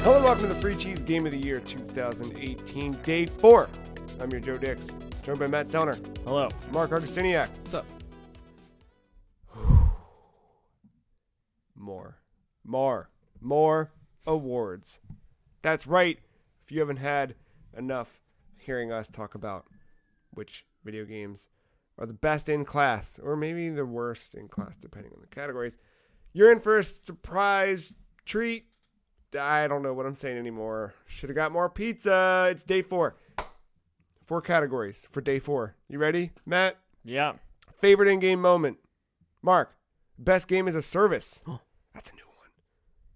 Hello and welcome to the Free Cheese Game of the Year 2018, Day 4. I'm your Joe Dix, joined by Matt Sellner. Hello. Mark Augustiniak. What's up? More awards. That's right. If you haven't had enough hearing us talk about which video games are the best in class, or maybe the worst in class, depending on the categories, you're in for a surprise treat. I don't know what I'm saying anymore. Should have got more pizza. It's Day 4. 4 categories for Day 4. You ready, Matt? Yeah. Favorite in-game moment. Mark, best game as a service. That's a new one.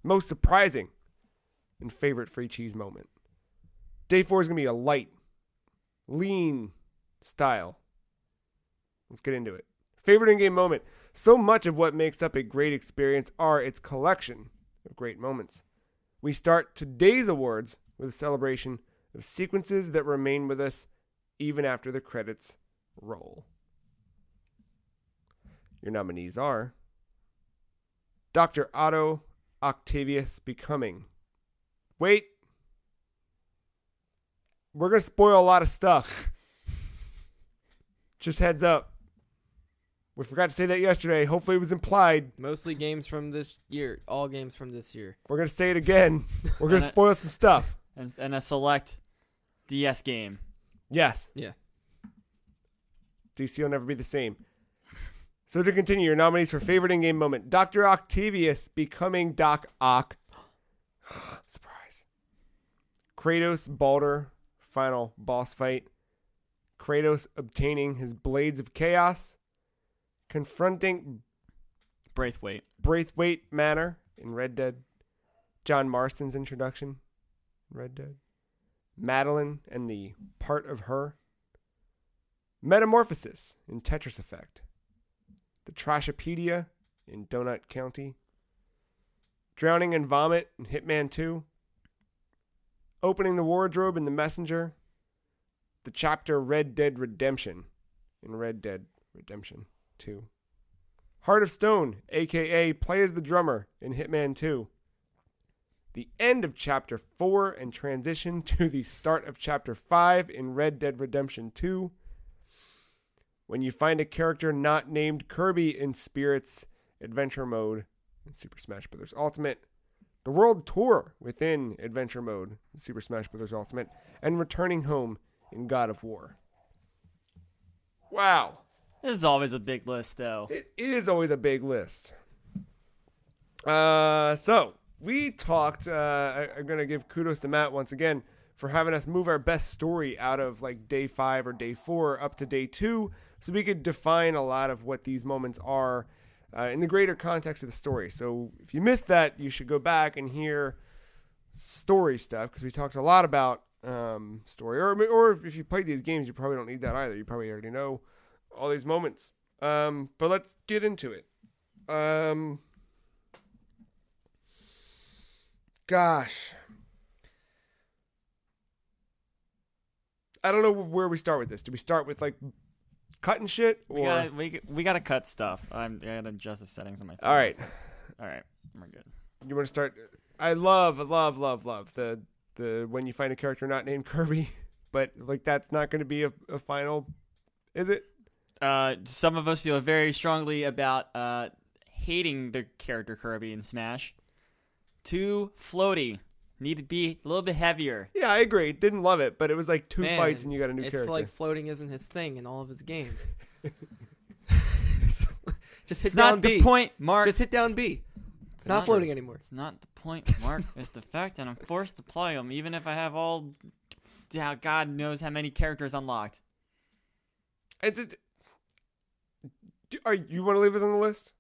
Most surprising. And favorite free cheese moment. Day 4 is going to be a light, lean style. Let's get into it. Favorite in-game moment. So much of what makes up a great experience are its collection of great moments. We start today's awards with a celebration of sequences that remain with us even after the credits roll. Your nominees are Dr. Otto Octavius Becoming. Wait. We're going to spoil a lot of stuff. Just heads up. We forgot to say that yesterday. Hopefully it was implied. Mostly games from this year. All games from this year. We're going to say it again. We're going to spoil some stuff. And a select DS game. Yes. Yeah. DC will never be the same. So to continue, your nominees for favorite in-game moment. Dr. Octavius Becoming Doc Ock. Surprise. Kratos Baldur final boss fight. Kratos obtaining his Blades of Chaos. Confronting Braithwaite Manor in Red Dead. John Marston's introduction in Red Dead. Madeline and the part of her. Metamorphosis in Tetris Effect. The Trashopedia in Donut County. Drowning in Vomit in Hitman 2. Opening the Wardrobe in The Messenger. The chapter Red Dead Redemption in Red Dead Redemption 2. Heart of Stone, a.k.a. Play as the Drummer in Hitman 2. The end of Chapter 4 and transition to the start of Chapter 5 in Red Dead Redemption 2. When you find a character not named Kirby in Spirit's Adventure Mode in Super Smash Bros. Ultimate. The World Tour within Adventure Mode in Super Smash Bros. Ultimate. And returning home in God of War. Wow. This is always a big list, though. It is always a big list. So, we talked, I'm going to give kudos to Matt once again for having us move our best story out of like Day 5 or Day 4 up to Day 2 so we could define a lot of what these moments are in the greater context of the story. So, if you missed that, you should go back and hear story stuff because we talked a lot about story. Or if you played these games, you probably don't need that either. You probably already know all these moments. But let's get into it. Gosh. I don't know where we start with this. Do we start with like cutting shit? Or We gotta cut stuff. I gotta adjust the settings on my phone. All right. We're good. You want to start? I love the when you find a character not named Kirby, but like that's not going to be a final, is it? Some of us feel very strongly about hating the character Kirby in Smash. Too floaty. Need to be a little bit heavier. Yeah, I agree. Didn't love it, but it was like 2 fights and you got a new character. It's like floating isn't his thing in all of his games. Just hit It's down not B. the point, Mark. Just hit down B. It's not floating anymore. It's not the point, Mark. It's the fact that I'm forced to play them, even if I have all, God knows how many characters unlocked. You want to leave us on the list?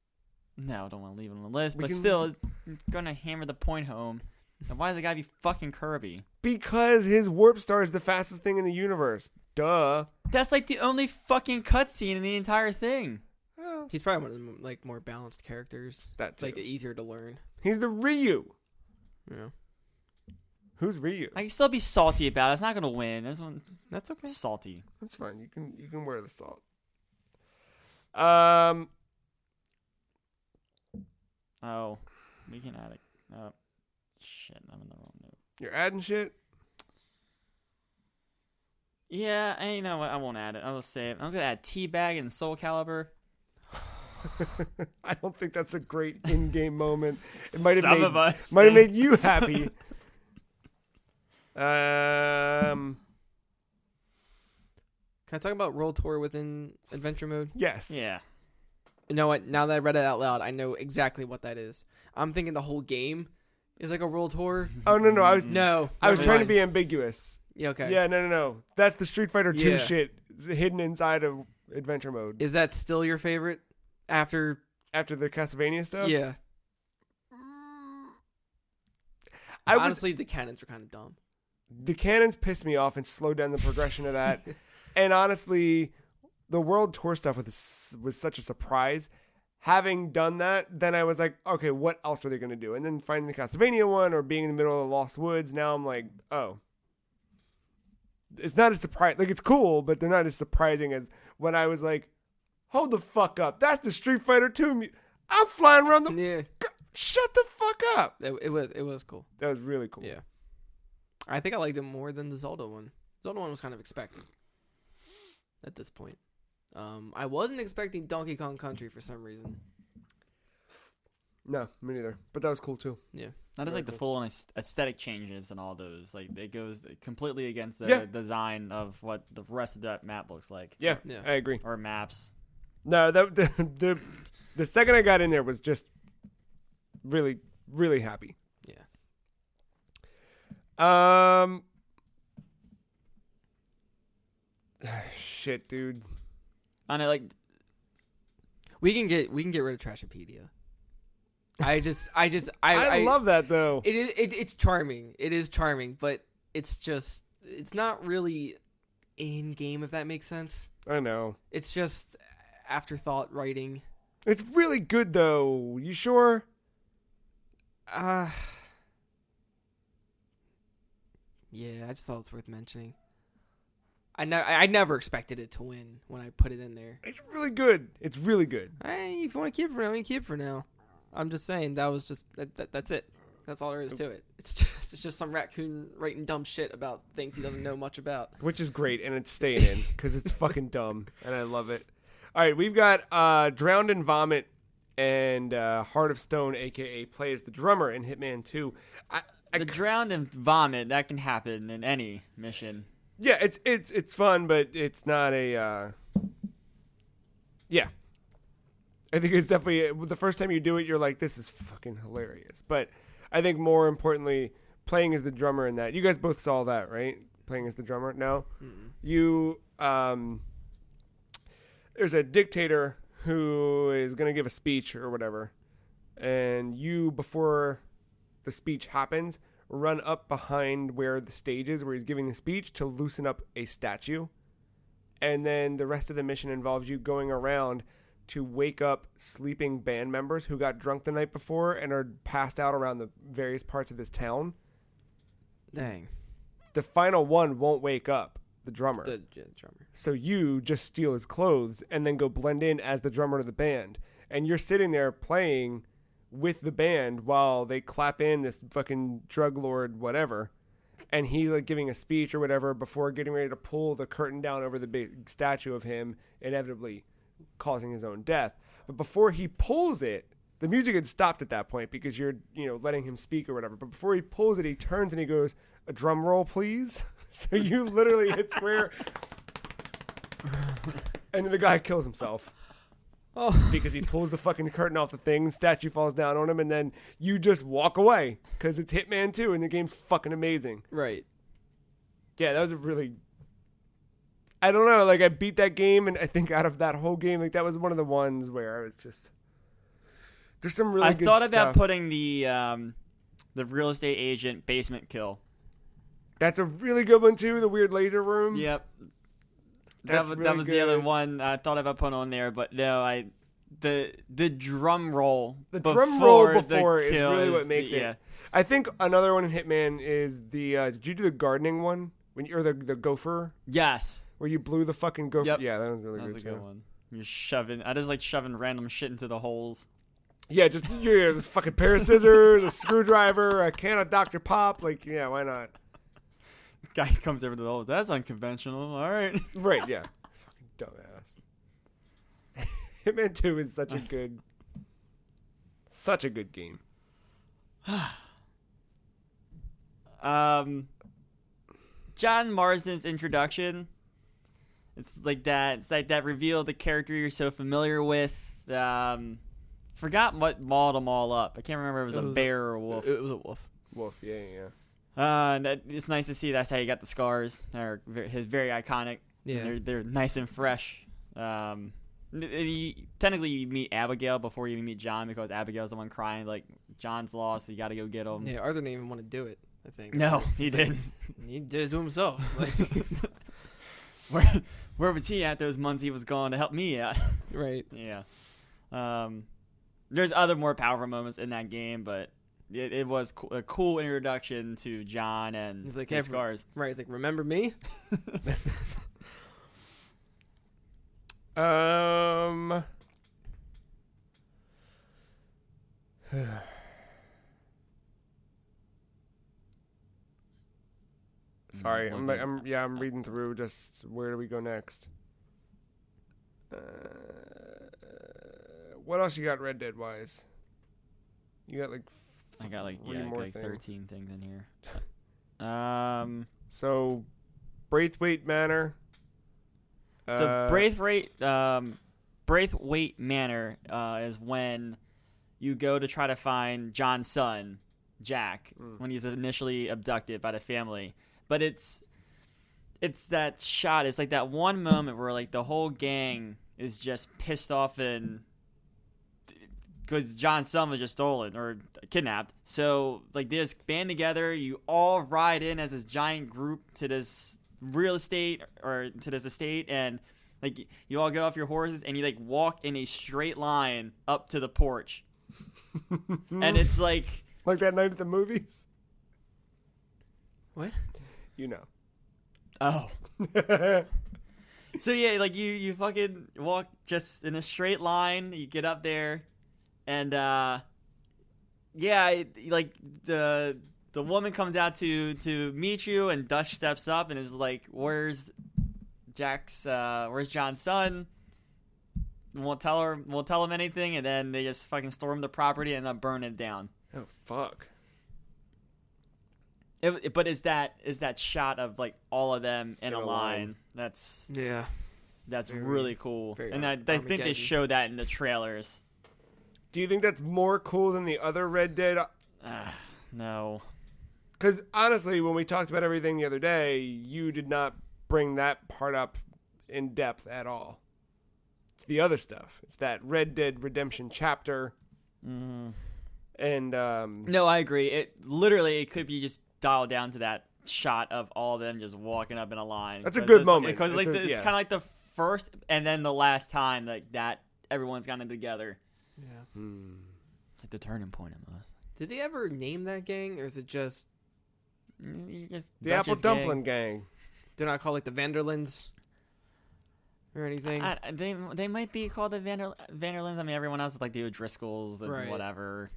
No, I don't want to leave it on the list, We but can- still, it's gonna hammer the point home. And why does it gotta be fucking Kirby? Because his warp star is the fastest thing in the universe. Duh. That's like the only fucking cutscene in the entire thing. Well, He's probably one of the like more balanced characters. That too. Like easier to learn. He's the Ryu. Yeah. Who's Ryu? I can still be salty about it. It's not gonna win. This one, That's okay. salty. That's fine. You can wear the salt. Oh, we can add it. Oh, shit, I'm in the wrong note. You're adding shit? Yeah, and you know what? I won't add it. I'll say it. I was gonna add Teabag and Soul Calibur. I don't think that's a great in-game moment. It might have Some made, of us might have think. made you happy. Can I talk about World Tour within Adventure Mode? Yes. Yeah. You know what? Now that I read it out loud, I know exactly what that is. I'm thinking the whole game is like a World Tour. Oh no, I was No. I was never trying to mind. be ambiguous. Yeah, okay. Yeah, no. That's the Street Fighter 2 Yeah. shit hidden inside of Adventure Mode. Is that still your favorite after? After the Castlevania stuff? Yeah. I would, Honestly, the cannons were kind of dumb. the cannons pissed me off and slowed down the progression of that. And honestly, the World Tour stuff was such a surprise. Having done that, then I was like, okay, what else are they going to do? And then finding the Castlevania one or being in the middle of the Lost Woods, now I'm like, oh. It's not as surprising. Like, it's cool, but they're not as surprising as when I was like, hold the fuck up. That's the Street Fighter 2. I'm flying around the... Yeah. Shut the fuck up. It was cool. That was really cool. Yeah. I think I liked it more than the Zelda one. Zelda one was kind of expected at this point. I wasn't expecting Donkey Kong Country for some reason. No, me neither. But that was cool too. Yeah. That is Very like the cool. full on aesthetic changes and all those. Like it goes completely against the Yeah. design of what the rest of that map looks like. Yeah, Yeah. I agree. Or maps. No, the second I got in there was just really, really happy. Yeah. Shit, dude. And I like We can get rid of Trashopedia. I I love that though. It's charming. It is charming, but it's not really in game, if that makes sense. I know. It's just afterthought writing. It's really good though. You sure? Yeah, I just thought it's worth mentioning. I never expected it to win when I put it in there. It's really good. It's really good. Hey, if you want to keep it for now, you can keep it for now. I'm just saying that was just that's it. That's all there is to it. It's just some raccoon writing dumb shit about things he doesn't know much about. Which is great, and it's staying in because it's fucking dumb, and I love it. All right, we've got Drowned in Vomit and Heart of Stone, a.k.a. Play as the drummer in Hitman 2. the drowned and vomit that can happen in any mission. Yeah, it's fun, but it's not a. Yeah, I think it's definitely the first time you do it, you're like, this is fucking hilarious. But I think more importantly, playing as the drummer in that. You guys both saw that, right? Playing as the drummer. No, you there's a dictator who is going to give a speech or whatever, and you, before the speech happens, run up behind where the stage is where he's giving the speech to loosen up a statue. And then the rest of the mission involves you going around to wake up sleeping band members who got drunk the night before and are passed out around the various parts of this town. Dang. The final one won't wake up, the drummer. The drummer. So you just steal his clothes and then go blend in as the drummer of the band. And you're sitting there playing with the band while they clap in this fucking drug lord whatever. And he's like giving a speech or whatever before getting ready to pull the curtain down over the big statue of him, inevitably causing his own death. But before he pulls it, the music had stopped at that point because you're, letting him speak or whatever. But before he pulls it, he turns and he goes, "A drum roll, please." So you literally hit square. And the guy kills himself. Oh. Because he pulls the fucking curtain off the thing, statue falls down on him, and then you just walk away because it's Hitman 2 and the game's fucking amazing. Right. Yeah, that was a really... I don't know, I beat that game, and I think out of that whole game, that was one of the ones where I was just... There's some really I good thought stuff. about putting the real estate agent basement kill. That's a really good one, too, the weird laser room. Yep. That's that really was the other good. one I thought about putting on there, but no, the drum roll. The drum roll the before is kill really what makes it. Yeah. I think another one in Hitman is the... did you do the gardening one? Or the gopher? Yes. Where you blew the fucking gopher? Yep. Yeah, that was really That was good, a good too. one. You're shoving. I just like shoving random shit into the holes. Yeah, just a fucking pair of scissors, a screwdriver, a can of Dr. Pop. Like, yeah, why not? Guy comes over to the hole. That's unconventional. All right. Right, yeah. Fucking dumbass. Hitman 2 is such a good game. John Marsden's introduction. It's like that. It's like that reveal of the character you're so familiar with. Forgot what mauled them all up. I can't remember if it was a bear or a wolf. It was a wolf. Wolf, yeah. It's nice to see that's how you got the scars. They're very iconic. Yeah. They're nice and fresh. Technically, you meet Abigail before you even meet John because Abigail's the one crying like John's lost. So you got to go get him. Yeah, Arthur didn't even want to do it. I think. No, he didn't. He did it to himself. Like, where was he at those months he was gone to help me out? right. Yeah. There's other more powerful moments in that game, but it was a cool introduction to John and He's like, his scars. Right. He's like, remember me? Sorry, I'm reading through. Just where do we go next? What else you got Red Dead wise? You got like I got like three more 13 things in here. So Braithwaite Manor. So Braithwaite Manor is when you go to try to find John's son, Jack, when he's initially abducted by the family. But it's that shot. It's like that one moment where like the whole gang is just pissed off and because John's son was just stolen or kidnapped. So like they just band together. You all ride in as this giant group to this real estate or to this estate, and like you all get off your horses and you like walk in a straight line up to the porch. And it's like that night at the movies. What? You know. Oh. So yeah, like you fucking walk just in a straight line. You get up there, and like the woman comes out to meet you, and Dutch steps up and is like, "Where's John's son?" Won't tell him anything, and then they just fucking storm the property and then burn it down. Oh fuck. But is that shot of like all of them in a line? That's really cool, and I think they showed that in the trailers. Do you think that's more cool than the other Red Dead? No. Because honestly, when we talked about everything the other day, you did not bring that part up in depth at all. It's the other stuff. It's that Red Dead Redemption chapter. Mm-hmm. And no, I agree. It could be just dialed down to that shot of all of them just walking up in a line. That's a good moment. Because it's kind of like the first and then the last time like that everyone's gotten together. Yeah. It's like the turning point almost. Did they ever name that gang, or is it just the Apple Dumpling Gang? They're not called like the Vanderlands or anything. They might be called the Vanderlands. I mean, everyone else is like the O'Driscolls and whatever.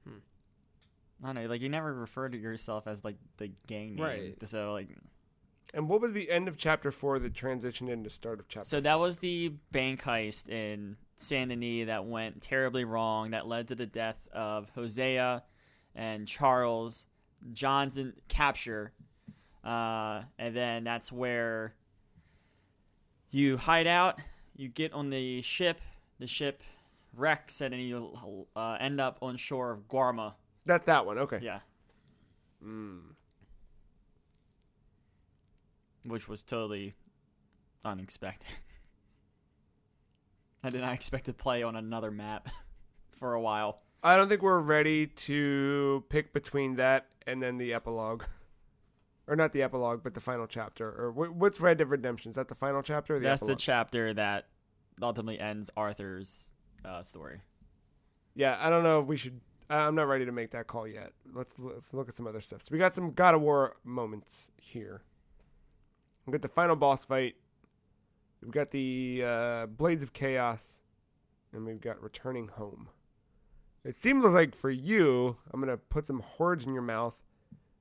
I don't know, like you never refer to yourself as like the gang name, right? So like, and what was the end of chapter 4 that transitioned into start of chapter? So that was the bank heist in Saint Denis that went terribly wrong. That led to the death of Hosea and Charles. John's in capture, and then that's where you hide out. You get on the ship. The ship wrecks, and then you end up on shore of Guarma. That's that one, okay. Yeah. Which was totally unexpected. I did not expect to play on another map for a while. I don't think we're ready to pick between that and then the epilogue. Or not the epilogue, but the final chapter. Or what's Red Dead Redemption? Is that the final chapter or the That's epilogue? the chapter that ultimately ends Arthur's story. Yeah, I don't know if we should... I'm not ready to make that call yet. Let's look at some other stuff. So we got some God of War moments here. We got the final boss fight. We've got the Blades of Chaos. and we've got Returning Home. It seems like for you, I'm going to put some words in your mouth,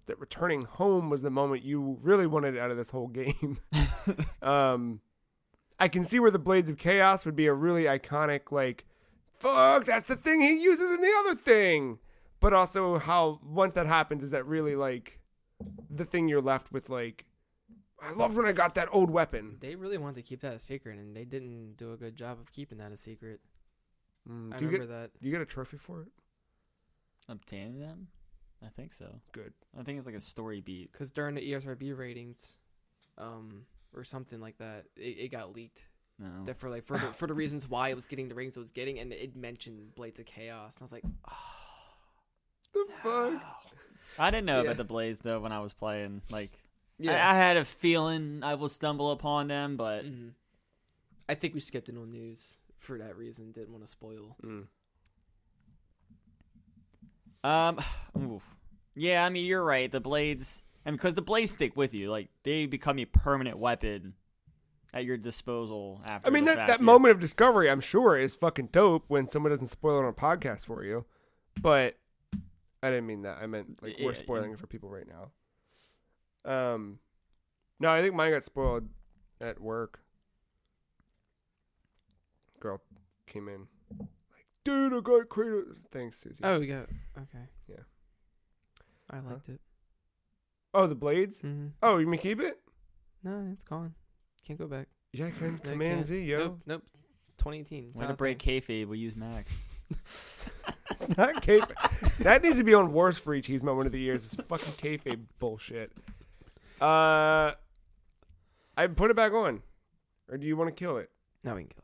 that Returning Home was the moment you really wanted out of this whole game. I can see where the Blades of Chaos would be a really iconic, like, fuck, that's the thing he uses in the other thing. But also how once that happens, is that really like the thing you're left with, like, I loved when I got that old weapon. They really wanted to keep that a secret, and they didn't do a good job of keeping that a secret. I Do remember that. you get a trophy for it? Obtaining them? I think so. Good. I think it's like a story beat. Because during the ESRB ratings, or something like that, it got leaked. No. That for the reasons why it was getting the ratings it was getting, and it mentioned Blades of Chaos, and I was like, The fuck? I didn't know Yeah. about the Blades though when I was playing. Like, yeah. I had a feeling I will stumble upon them, but Mhm. I think we skipped it on news for that reason. Didn't want to spoil. oof. Yeah, I mean you're right. The Blades, and because the Blades stick with you, like they become a permanent weapon at your disposal after. I mean, the that fact, moment of discovery, I'm sure, is fucking dope when someone doesn't spoil it on a podcast for you. But I didn't mean that. I meant, like, we're Yeah, spoiling it for people right now. No, I think mine got spoiled at work. Girl came in like, dude, I got Kratos. Thanks, Susie. Oh, we got okay. Yeah. I liked it. Oh, the Blades? Mm-hmm. Oh, you may keep it? No, it's gone. Can't go back. Yeah, I can. No, Command can't. Z, yo. Nope. 2018. It's way not to a break thing. kayfabe, we use Max. It's not kayfabe. That needs to be on Worst for Each He's Moment of the Years. It's fucking kayfabe bullshit. I put it back on. Or do you want to kill it? No, we can kill it.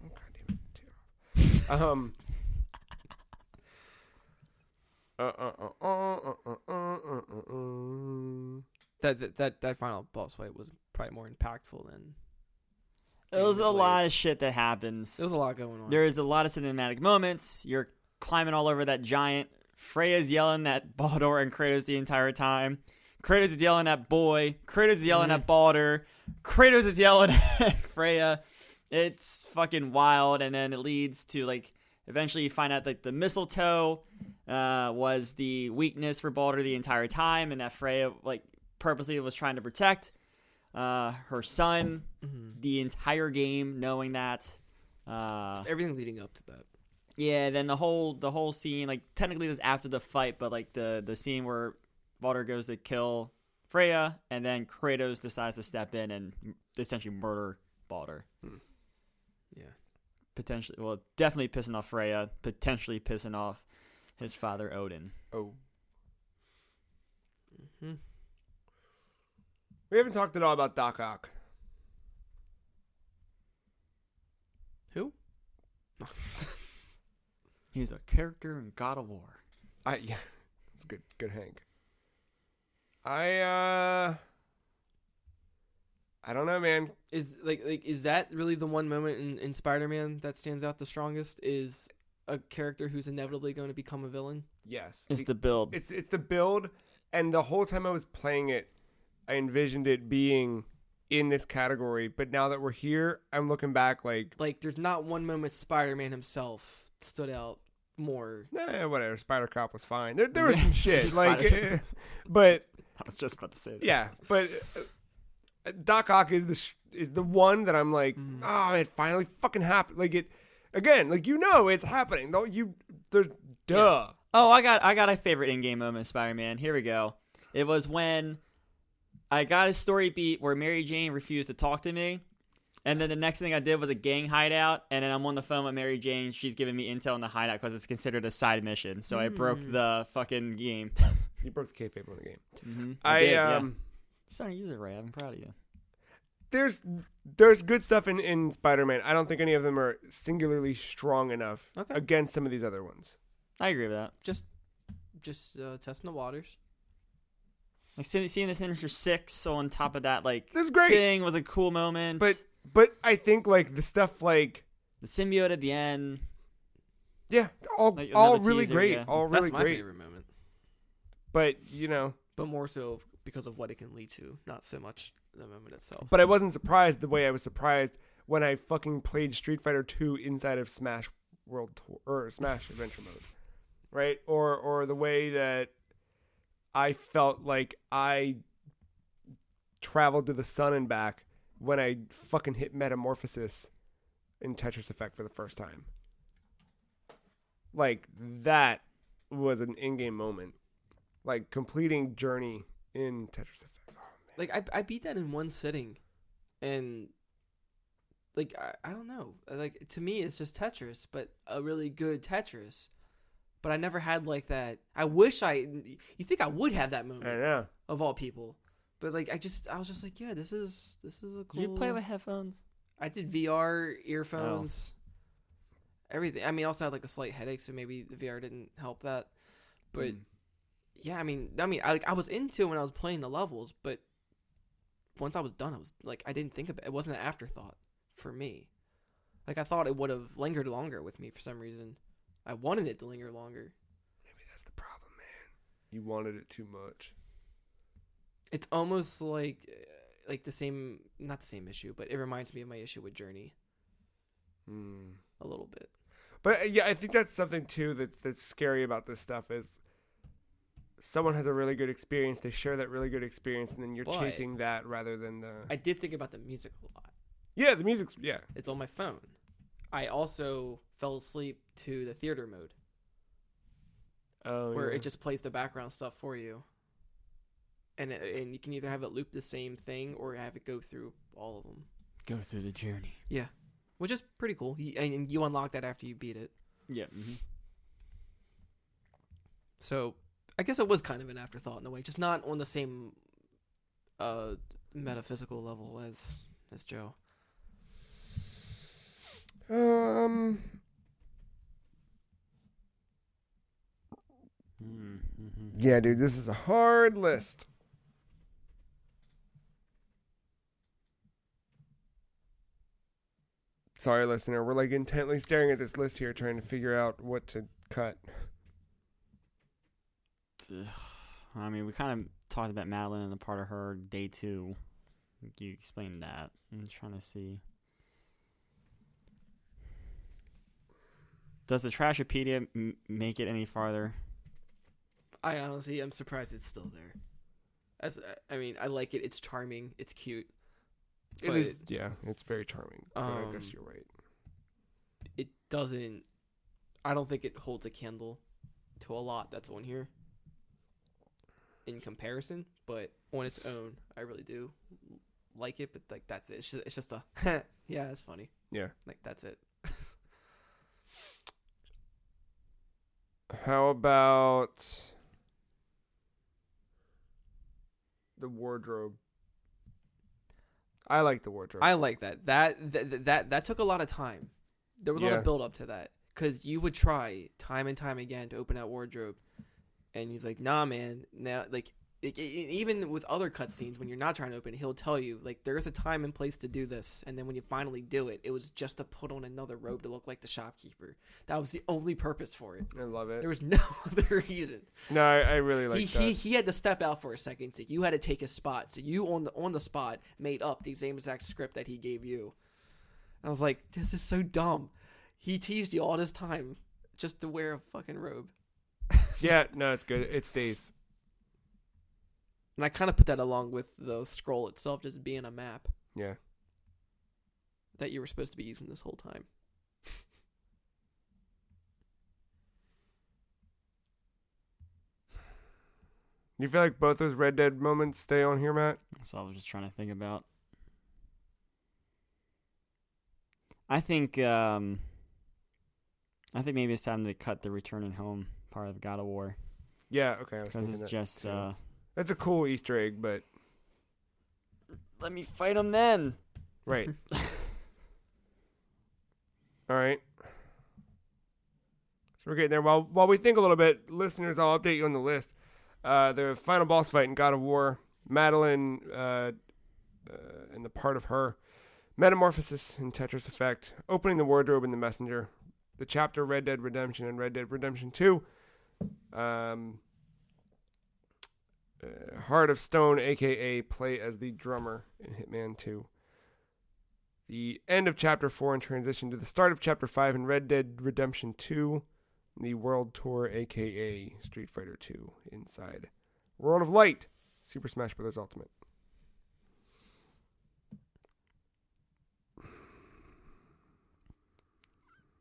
Oh, God damn it. Tear off. That final boss fight was probably more impactful than. There's a lot Blades. of shit that happens. There was a lot going on. There is a lot of cinematic moments. You're climbing all over that giant. Freya's yelling at Baldur and Kratos the entire time. Kratos is yelling at Boy. Kratos is yelling at Baldur. Kratos is yelling at Freya. It's fucking wild. And then it leads to, like, eventually you find out that the mistletoe was the weakness for Baldur the entire time, and that Freya, like, purposely was trying to protect her son the entire game, knowing that. Just everything leading up to that. Yeah, then the whole scene, like, technically this is after the fight, but, like, the scene where Baldur goes to kill Freya, and then Kratos decides to step in and essentially murder Baldur. Yeah. Potentially, well, definitely pissing off Freya, potentially pissing off his father Odin. Oh. Hmm. We haven't talked at all about Doc Ock. Who? He's a character in God of War. Yeah. It's good Hank. I don't know, man. Is is that really the one moment in Spider-Man that stands out the strongest? Is a character who's inevitably going to become a villain? Yes. It's the build. It's the build, and the whole time I was playing it, I envisioned it being in this category. But now that we're here, I'm looking back like, There's not one moment Spider-Man himself stood out more. nah, whatever. Spider Cop was fine. There was some shit, Spider- but I was just about to say that. yeah, but Doc Ock is the one that I'm like, oh, it finally fucking happened. Like it again, like it's happening. No, there's duh. Oh, I got a favorite in-game moment of Spider-Man. Here we go. It was when I got a story beat where Mary Jane refused to talk to me, and then the next thing I did was a gang hideout, and then I'm on the phone with Mary Jane. She's giving me intel on the hideout because it's considered a side mission. So I broke the fucking game. You broke the kayfabe on the game. Mm-hmm. I did, yeah. You're starting to use it right. I'm proud of you. There's good stuff in Spider-Man. I don't think any of them are singularly strong enough against some of these other ones. I agree with that. Just testing the waters. Like seeing the Sinister Six on top of that, like, This is great. thing was a cool moment. But I think like the stuff like the symbiote at the end. yeah, all Like all another really teaser, great, yeah. all really That's my great. favorite moment. But But more so because of what it can lead to, not so much the moment itself. but I wasn't surprised the way I was surprised when I fucking played Street Fighter 2 inside of Smash World Tour or Smash Adventure Mode, right? Or the way that I felt like I traveled to the sun and back when I fucking hit Metamorphosis in Tetris Effect for the first time. Like, that was an in-game moment. Like, completing Journey in Tetris Effect. Oh, man. Like, I beat that in one sitting. And, like, I don't know. Like, to me, it's just Tetris, but a really good Tetris. But I never had, like, that. I wish you think I would have that moment. I know. Of all people. But, like, I was just like, yeah, this is a cool. Did you play with headphones? I did VR, earphones, everything. I mean, I also had, like, a slight headache, so maybe the VR didn't help that. But, yeah, I mean, I was into it when I was playing the levels, but once I was done, I was like, I didn't think about it. It wasn't an afterthought for me. Like, I thought it would have lingered longer with me for some reason. I wanted it to linger longer. Maybe that's the problem, man. You wanted it too much. It's almost like the same, not the same issue, but it reminds me of my issue with Journey. A little bit. But, yeah, I think that's something, too, that's scary about this stuff is someone has a really good experience, they share that really good experience, and then you're chasing that rather than the... I did think about the music a lot. Yeah, the music's... Yeah. It's on my phone. I also fell asleep to the theater mode. Oh, where yeah. it just plays the background stuff for you. And you can either have it loop the same thing or have it go through all of them. Go through the journey. Yeah. Which is pretty cool. And you unlock that after you beat it. Yeah. Mm-hmm. So... I guess it was kind of an afterthought in a way, just not on the same metaphysical level as Joe. Yeah, dude, this is a hard list. Sorry, listener. We're like intently staring at this list here, trying to figure out what to cut. I mean, we kind of talked about Madeline and the part of her day 2. You explained that. I'm trying to see. Does the Trashopedia make it any farther? I honestly am surprised it's still there. I mean, I like it. It's charming. It's cute. It is. Yeah, it's very charming. But I guess you're right. It doesn't. I don't think it holds a candle to a lot that's on here. In comparison, but on its own, I really do like it. But like that's it. It's just a yeah, it's funny. Yeah, like that's it. How about the wardrobe? I like the wardrobe. I like that. That took a lot of time. There was a lot of build up to that because you would try time and time again to open that wardrobe. And he's like, nah, man. Now, like, even with other cutscenes, when you're not trying to open it, he'll tell you, like, there's a time and place to do this. And then when you finally do it, it was just to put on another robe to look like the shopkeeper. That was the only purpose for it. I love it. There was no other reason. No, I really like that. He had to step out for a second, so you had to take his spot. So you, on the spot, made up the same exact script that he gave you. And I was like, this is so dumb. He teased you all this time just to wear a fucking robe. Yeah, no, it's good. It stays. And I kind of put that along with the scroll itself just being a map. Yeah. That you were supposed to be using this whole time. You feel like both those Red Dead moments stay on here, Matt? So I was just trying to think about. I think maybe it's time to cut the returning home part of God of War. Yeah, okay. Because it's just that's a cool Easter egg, but let me fight him then. Right. All right. So we're getting there. While we think a little bit, listeners, I'll update you on the list. The final boss fight in God of War, Madeline, and the part of her, Metamorphosis in Tetris Effect, opening the wardrobe in The Messenger, the chapter Red Dead Redemption and Red Dead Redemption 2, Heart of Stone, a.k.a. play as the drummer in Hitman 2. the end of Chapter 4 and transition to the start of Chapter 5 in Red Dead Redemption 2, the World Tour, a.k.a. Street Fighter 2, inside World of Light, Super Smash Bros. Ultimate.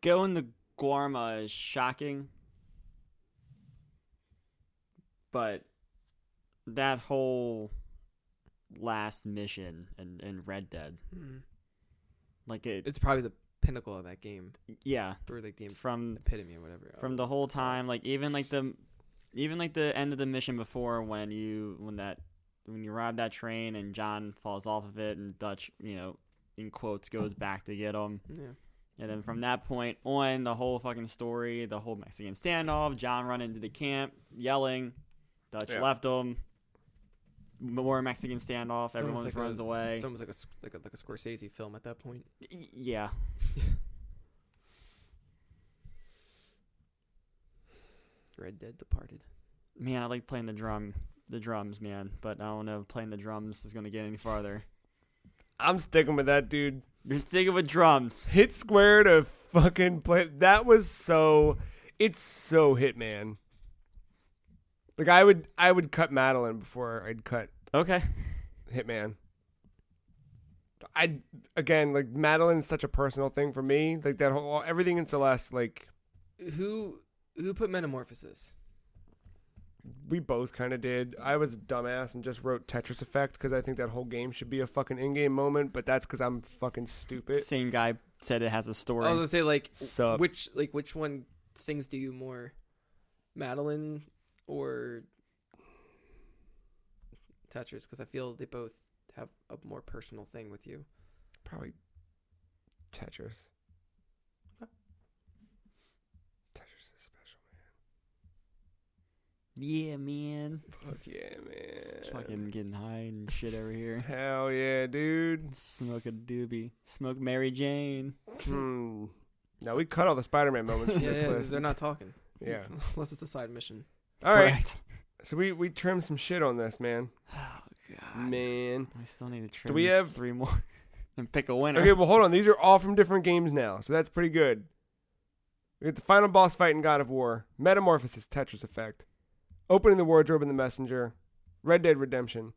Going to Guarma is shocking, but that whole last mission in Red Dead, like It's probably the pinnacle of that game, yeah, or like the from epitome or whatever. from the whole time, like even like the end of the mission before when you ride that train and John falls off of it and Dutch, in quotes, goes back to get him. Yeah. And then from that point on, the whole fucking story, the whole Mexican standoff, John running into the camp, yelling, Dutch left him, more Mexican standoff, everyone runs away. It's almost like a Scorsese film at that point. Yeah. Red Dead Departed. Man, I like playing the drums, man, but I don't know if playing the drums is going to get any farther. I'm sticking with that, dude. You're sticking with drums. Hit square to fucking play. That was so... It's so Hitman. Like, I would cut Madeline before I'd cut Okay. Hitman. Again, like, Madeline's such a personal thing for me. Like, that whole... Everything in Celeste, like... Who put Metamorphosis? We both kind of did. I was a dumbass and just wrote Tetris Effect because I think that whole game should be a fucking in-game moment, but that's because I'm fucking stupid. Same guy said it has a story. I was gonna say, like, Sup. which one stings to you more, Madeline or Tetris? Because I feel they both have a more personal thing with you. Probably Tetris. Tetris is special, Yeah, man. Fuck yeah, man. Just fucking getting high and shit over here. Hell yeah, dude. Smoke a doobie. Smoke Mary Jane. Now we cut all the Spider-Man moments from this Yeah, list. they're not talking. Yeah. Unless it's a side mission. All right. Correct. So we trimmed some shit on this, man. Oh, God. Man. We still need to trim we have 3 more and pick a winner. Okay, well, hold on. These are all from different games now, so that's pretty good. We got the final boss fight in God of War, Metamorphosis, Tetris Effect, Opening the Wardrobe in The Messenger, Red Dead Redemption,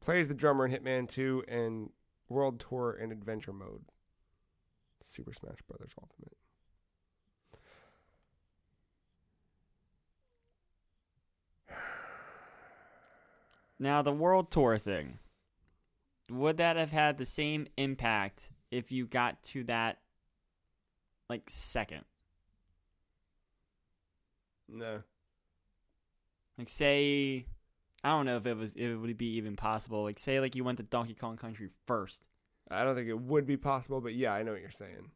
Plays the Drummer in Hitman 2, and World Tour and Adventure Mode, Super Smash Bros. Ultimate. Now, the World Tour thing. Would that have had the same impact if you got to that, like, second? No. Like, say, I don't know if it would be even possible. Like, say, like, you went to Donkey Kong Country first. I don't think it would be possible, but yeah, I know what you're saying.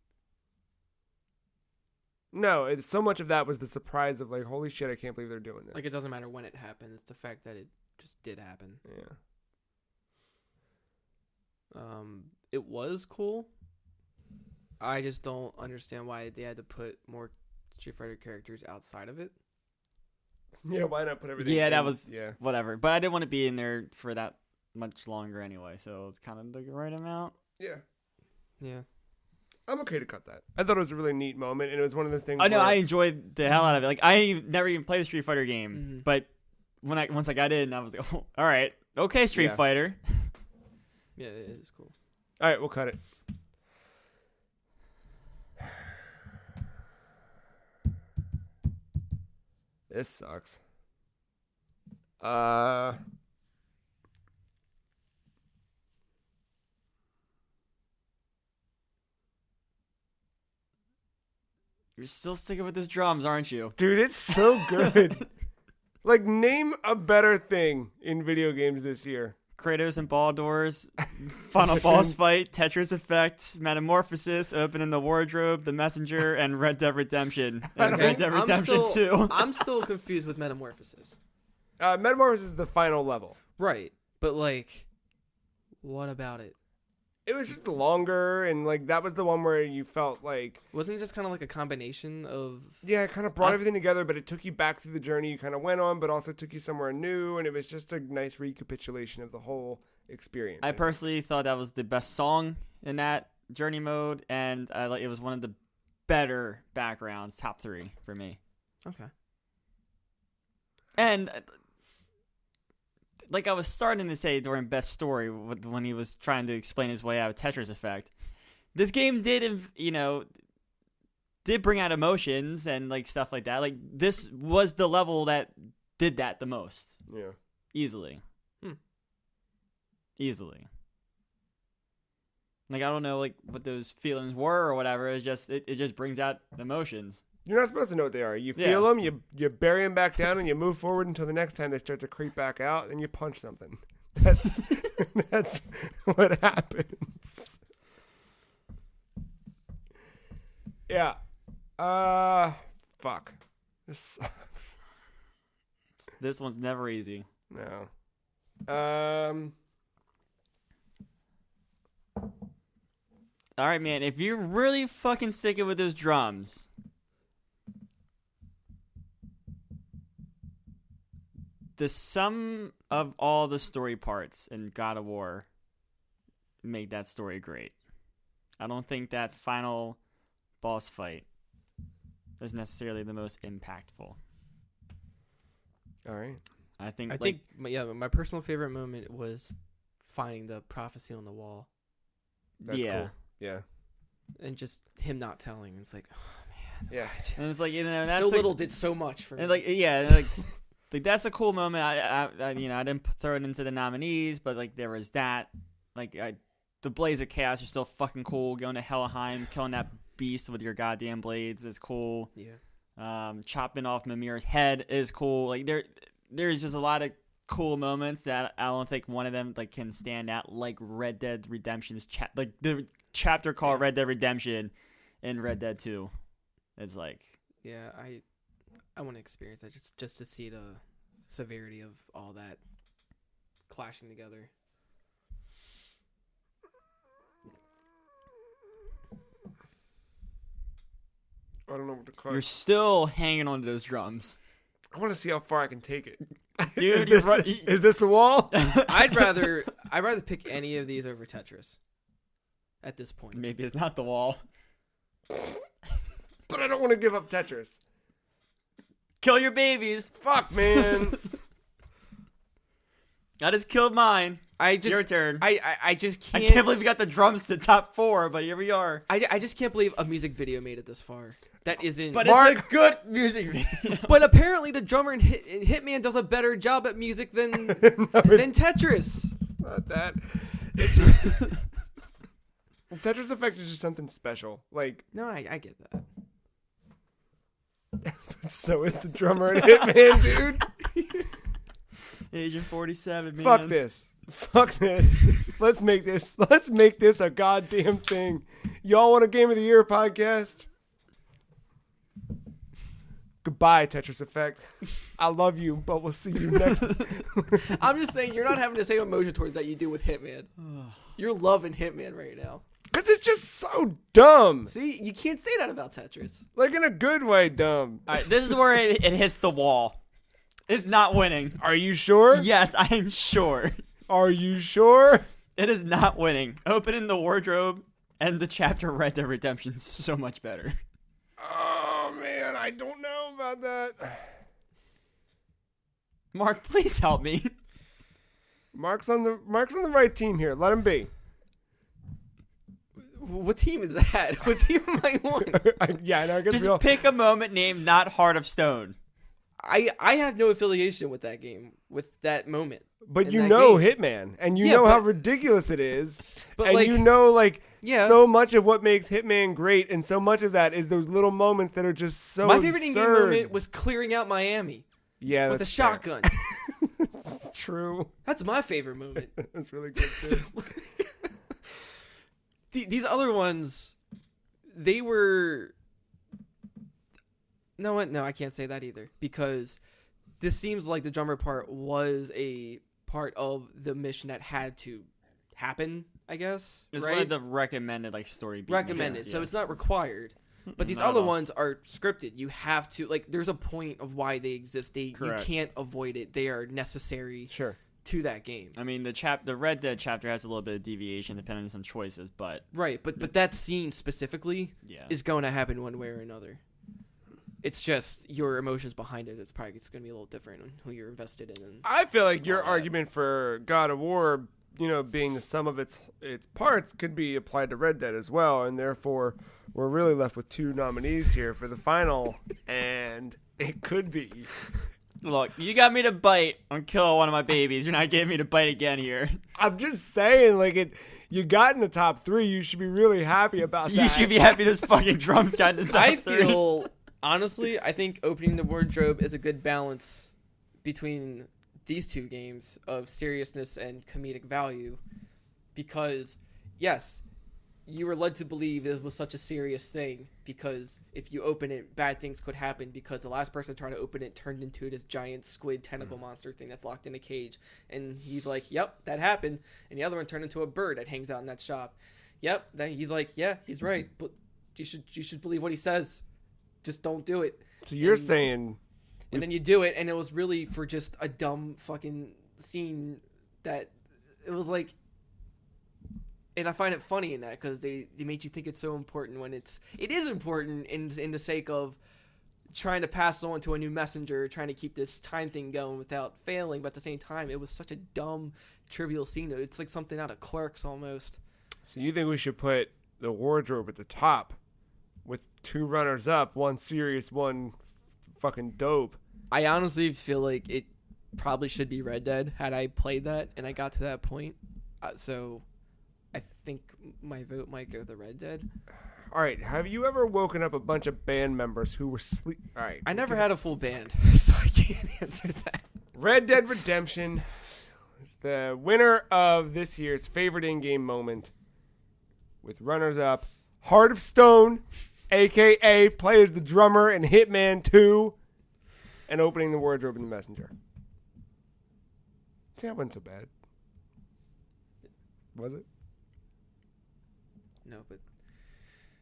No, it's so much of that was the surprise of like, holy shit, I can't believe they're doing this. Like, it doesn't matter when it happened. It's the fact that it just did happen. Yeah. It was cool. I just don't understand why they had to put more Street Fighter characters outside of it. Yeah, why not put everything Yeah, in? that was Yeah. whatever. But I didn't want to be in there for that much longer anyway, so it's kind of the right amount. Yeah. Yeah. I'm okay to cut that. I thought it was a really neat moment, and it was one of those things I know, where- I enjoyed the hell out of it. Like, I never even played a Street Fighter game, Mhm. but once I got in, I was like, oh, all right, okay, Street Yeah. Fighter. Yeah, it is cool. All right, we'll cut it. This sucks. You're still sticking with those drums, aren't you? Dude, it's so good. Like, name a better thing in video games this year. Kratos and Baldur's, Final Boss Fight, Tetris Effect, Metamorphosis, Opening the Wardrobe, The Messenger, and Red Dead Redemption. And Okay, Red Dead Redemption 2. I'm still confused with Metamorphosis. Metamorphosis is the final level. Right. But, like, what about it? It was just longer, and like that was the one where you felt like Wasn't it just kind of like a combination of? yeah, it kind of brought everything together, but it took you back through the journey you kind of went on, but also took you somewhere new, and it was just a nice recapitulation of the whole experience. I personally thought that was the best song in that journey mode, and it was one of the better backgrounds, top 3 for me. Okay. And like I was starting to say during Best Story when he was trying to explain his way out of Tetris Effect, this game did bring out emotions and like stuff like that. Like this was the level that did that the most. Yeah. Easily. Easily. Like I don't know like what those feelings were or whatever. It's just it just brings out emotions. You're not supposed to know what they are. You feel them, you bury them back down, and you move forward until the next time they start to creep back out, and you punch something. That's that's what happens. Yeah. Fuck. This sucks. This one's never easy. No. All right, man. If you're really fucking sticking with those drums, the sum of all the story parts in God of War make that story great. I don't think that final boss fight is necessarily the most impactful. All right. I think my personal favorite moment was finding the prophecy on the wall. That's cool. Yeah. And just him not telling. It's like, oh man. Yeah. And it's like, that's so like, little did so much for me. And like that's a cool moment. I didn't throw it into the nominees, but like there was that. Like the Blades of Chaos are still fucking cool. Going to Helheim, killing that beast with your goddamn blades is cool. Yeah. Chopping off Mimir's head is cool. Like there's just a lot of cool moments that I don't think one of them like can stand out. Like Red Dead Redemption's like the chapter called Red Dead Redemption in Red Dead 2. It's like I want to experience that just to see the severity of all that clashing together. I don't know what to call you're still hanging on to those drums. I want to see how far I can take it. Dude, is this the wall? I'd rather pick any of these over Tetris at this point. Maybe it's not the wall. But I don't want to give up Tetris. Kill your babies. Fuck, man. I just killed mine. Your turn. I just can't. I can't believe we got the drums to top 4, but here we are. I just can't believe a music video made it this far. That isn't. But it's a good music video. But apparently the drummer in Hitman does a better job at music than Tetris. It's not that. Tetris Effect is just something special. Like no, I get that. So is the drummer in Hitman, dude. Agent 47, man. Fuck this. Let's make this a goddamn thing. Y'all want a Game of the Year podcast? Goodbye, Tetris Effect. I love you, but we'll see you next. I'm just saying you're not having the same emotion towards that you do with Hitman. You're loving Hitman right now. Because it's just so dumb. See, you can't say that about Tetris. Like in a good way, dumb. All right, this is where it hits the wall. It's not winning. Are you sure? Yes, I am sure. Are you sure? It is not winning. Opening the wardrobe and the chapter Red Dead Redemption is so much better. Oh, man, I don't know about that. Mark, please help me. Mark's on the right team here. Let him be. What team is that? What team am I on? Yeah, no, I guess Just pick a moment named not Heart of Stone. I have no affiliation with that game, with that moment. But you know Hitman, and you know how ridiculous it is, but and like, you know, like, yeah. so much of what makes Hitman great, and so much of that is those little moments that are just so my favorite absurd. in-game moment was clearing out Miami. Yeah, with a that's fair. shotgun. That's true. That's my favorite moment. That's really good too. These other ones, they were. No, I can't say that either, because this seems like the drummer part was a part of the mission that had to happen I guess. It's right? one of the recommended like story beat Recommended, missions, so yeah. it's not required. But these Not at other all. ones are scripted. You have to there's a point of why they exist. You Correct. can't avoid it. They are necessary Sure. to that game. I mean, the Red Dead chapter has a little bit of deviation depending on some choices, but Right, but that scene specifically yeah, is going to happen one way or another. It's just your emotions behind it. It's going to be a little different on who you're invested in. And I feel like your all that. argument for God of War, being the sum of its parts, could be applied to Red Dead as well, and therefore we're really left with 2 nominees here for the final, and it could be. look, you got me to bite on kill one of my babies. You're not getting me to bite again here. I'm just saying, you got in the top 3. You should be really happy about that. You should be happy this fucking drums got in the top I 3. feel, honestly, I think opening the wardrobe is a good balance between these 2 games of seriousness and comedic value, because yes, you were led to believe it was such a serious thing because if you open it, bad things could happen because the last person trying to open it turned into this giant squid tentacle monster thing that's locked in a cage, and he's like, yep, that happened. And the other one turned into a bird that hangs out in that shop. Yep, then he's like, yeah, he's right, but you should believe what he says. Just don't do it. So you're And- saying And then you do it, and it was really for just a dumb fucking scene that it was like. And I find it funny in that because they make you think it's so important when it is important in the sake of trying to pass on to a new messenger, trying to keep this time thing going without failing. But at the same time, it was such a dumb, trivial scene. It's like something out of Clerks almost. So you think we should put the wardrobe at the top with 2 runners up, 1 serious, 1 fucking dope? I honestly feel like it probably should be Red Dead had I played that and I got to that point. So I think my vote might go the Red Dead. All right, have you ever woken up a bunch of band members who were sleep? All right. I never had a full band, so I can't answer that. Red Dead Redemption is the winner of this year's favorite in-game moment, with runners-up Heart of Stone, a.k.a. play as the drummer in Hitman 2, and opening the wardrobe in The Messenger. See, that wasn't so bad. Was it? No, but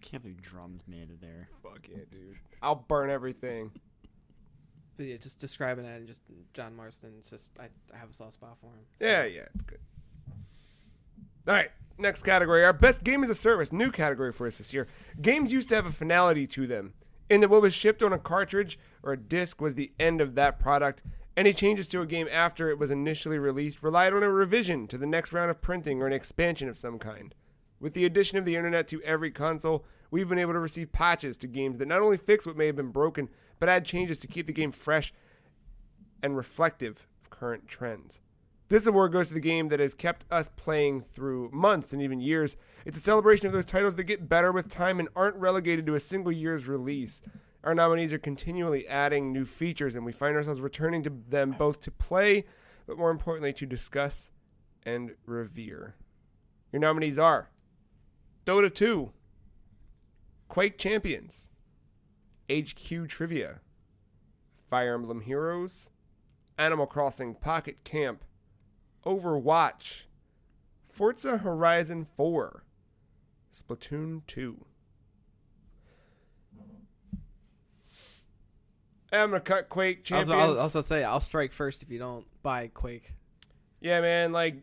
Can't believe drums made it there. Fuck yeah, dude. I'll burn everything. yeah, just describing that and just John Marston. It's just I have a soft spot for him. So. Yeah, it's good. All right, next category. Our best game as a service. New category for us this year. Games used to have a finality to them, in that what was shipped on a cartridge or a disc was the end of that product. Any changes to a game after it was initially released relied on a revision to the next round of printing or an expansion of some kind. With the addition of the internet to every console, we've been able to receive patches to games that not only fix what may have been broken, but add changes to keep the game fresh and reflective of current trends. This award goes to the game that has kept us playing through months and even years. It's a celebration of those titles that get better with time and aren't relegated to a single year's release. Our nominees are continually adding new features, and we find ourselves returning to them both to play, but more importantly, to discuss and revere. Your nominees are Dota 2, Quake Champions, HQ Trivia, Fire Emblem Heroes, Animal Crossing Pocket Camp, Overwatch, Forza Horizon 4, Splatoon 2. I'm going to cut Quake Champions. I was also say I'll strike first if you don't buy Quake. Yeah, man,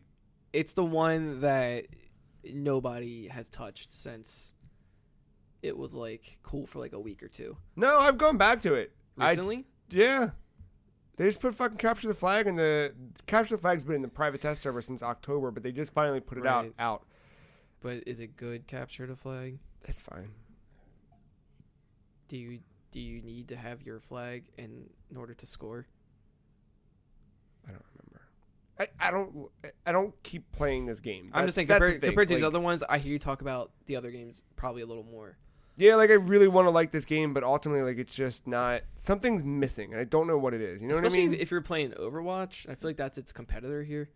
It's the one that nobody has touched since it was cool for a week or 2. no, I've gone back to it. Recently? Yeah. They just put fucking Capture the Flag, and the Capture the Flag's been in the private test server since October, but they just finally put it Right. out. But is it good, Capture the Flag? It's fine. Do you need to have your flag in order to score? I don't remember. I don't keep playing this game. I'm just saying That's the compared thing. to these other ones, I hear you talk about the other games probably a little more. Yeah, I really want to like this game, but ultimately, it's just not. Something's missing, and I don't know what it is. You know Especially what I mean? if you're playing Overwatch, I feel like that's its competitor here.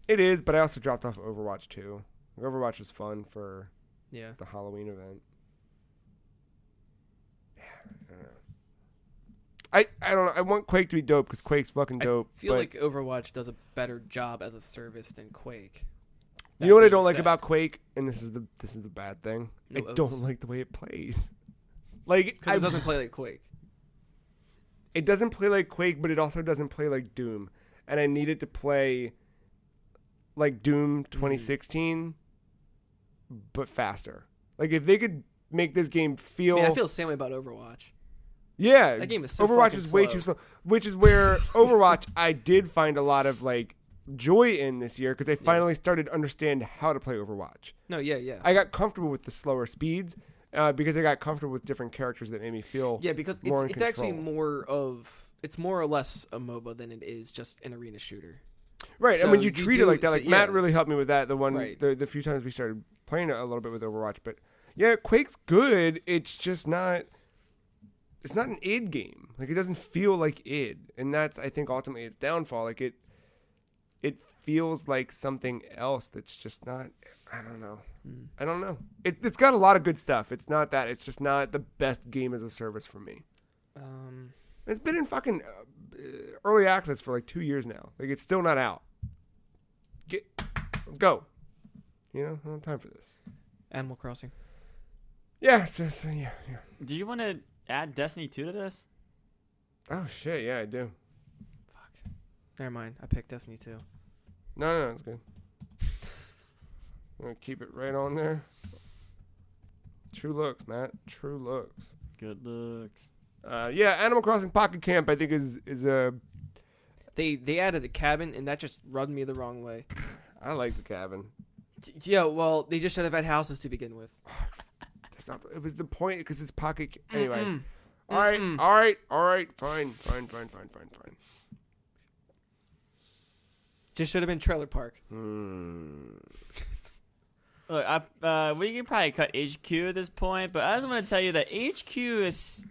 It is, but I also dropped off Overwatch 2. Overwatch was fun for Yeah. the Halloween event. Yeah, I don't know. I don't know. I want Quake to be dope because Quake's fucking dope. I feel but like Overwatch does a better job as a service than Quake. You know what I being don't like said, about Quake, and this is the bad thing. No I O's. don't like the way it plays. Like because it doesn't play like Quake. it doesn't play like Quake, but it also doesn't play like Doom, and I need it to play like Doom 2016, but faster. Like if they could make this game feel, Man, I feel the same way about Overwatch. yeah, That game is so Overwatch fucking is way slow. too slow, which is where Overwatch I did find a lot of like joy in this year because I finally started to understand how to play Overwatch. No, yeah. I got comfortable with the slower speeds because I got comfortable with different characters that made me feel Yeah, because more in it's actually control. it's more or less a MOBA than it is just an arena shooter. right. So and when you you treat it do- like that, so like Matt yeah. really helped me with that. The one Right. the few times we started playing a little bit with Overwatch, but yeah, Quake's good. It's just not. It's not an id game. Like it doesn't feel like id, and that's I think ultimately its downfall. Like it feels like something else that's just not. I don't know. I don't know. It's got a lot of good stuff. It's not that. It's just not the best game as a service for me. It's been in fucking early access for like 2 years now. Like it's still not out. Let's go. You know, I don't have time for this. Animal Crossing. Yeah, yeah. Do you want to add Destiny 2 to this? Oh shit, yeah, I do. Fuck. Never mind. I picked Destiny 2. No, it's good. I'm gonna keep it right on there. True looks, Matt. True looks. Good looks. Yeah, Animal Crossing Pocket Camp I think is a. They added a cabin, and that just rubbed me the wrong way. I like the cabin. Yeah, well, they just should have had houses to begin with. That's not. It was the point because it's Pocket. Anyway. Mm-mm. All right. Fine. Just should have been Trailer Park. Look, we can probably cut HQ at this point, but I just want to tell you that HQ is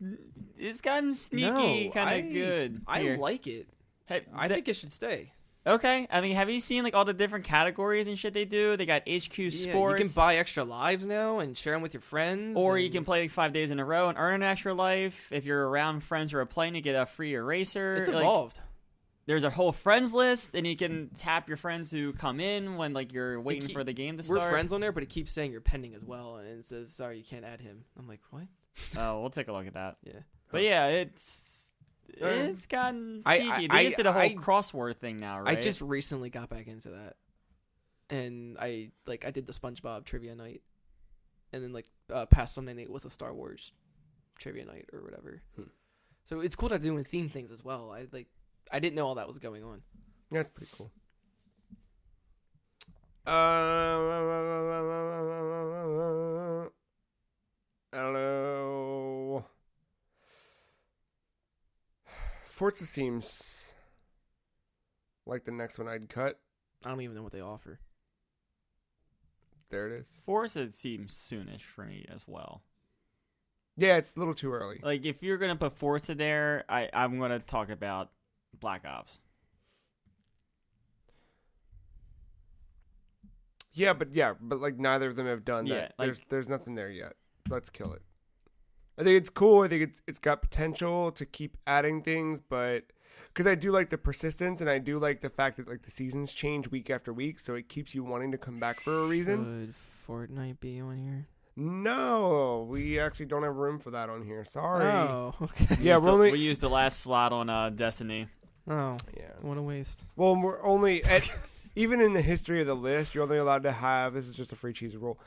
it's gotten sneaky, kind of good. I here. like it. Hey, I think it should stay. Okay, I mean, have you seen like all the different categories and shit they do? They got HQ Yeah, Sports. you can buy extra lives now and share them with your friends. Or and you can play like 5 days in a row and earn an extra life. If you're around friends who are playing, you get a free eraser. It's Like, evolved. there's a whole friends list, and you can tap your friends who come in when like you're waiting for the game to start. We're friends on there, but it keeps saying you're pending as well, and it says, sorry, you can't add him. I'm like, what? Oh, we'll take a look at that. Yeah. But yeah, it's gotten sneaky. They just did a whole crossword thing now, right? I just recently got back into that, and I did the SpongeBob trivia night, and then past Sunday night was a Star Wars trivia night or whatever. So it's cool that they're doing theme things as well. I didn't know all that was going on. That's pretty cool. I don't know. Forza seems like the next one I'd cut. I don't even know what they offer. There it is. Forza seems soonish for me as well. Yeah, it's a little too early. Like if you're gonna put Forza there, I'm gonna talk about Black Ops. Yeah, but like neither of them have done Yeah, that. like- There's nothing there yet. Let's kill it. I think it's cool. I think it's got potential to keep adding things, but because I do like the persistence and I do like the fact that like the seasons change week after week, so it keeps you wanting to come back for a reason. Should Fortnite be on here? No, we actually don't have room for that on here. Sorry. Oh, okay. Yeah, we used the last slot on Destiny. Oh, Yeah. what a waste. Well, we're only at even in the history of the list, you're only allowed to have, this is just a free cheese rule,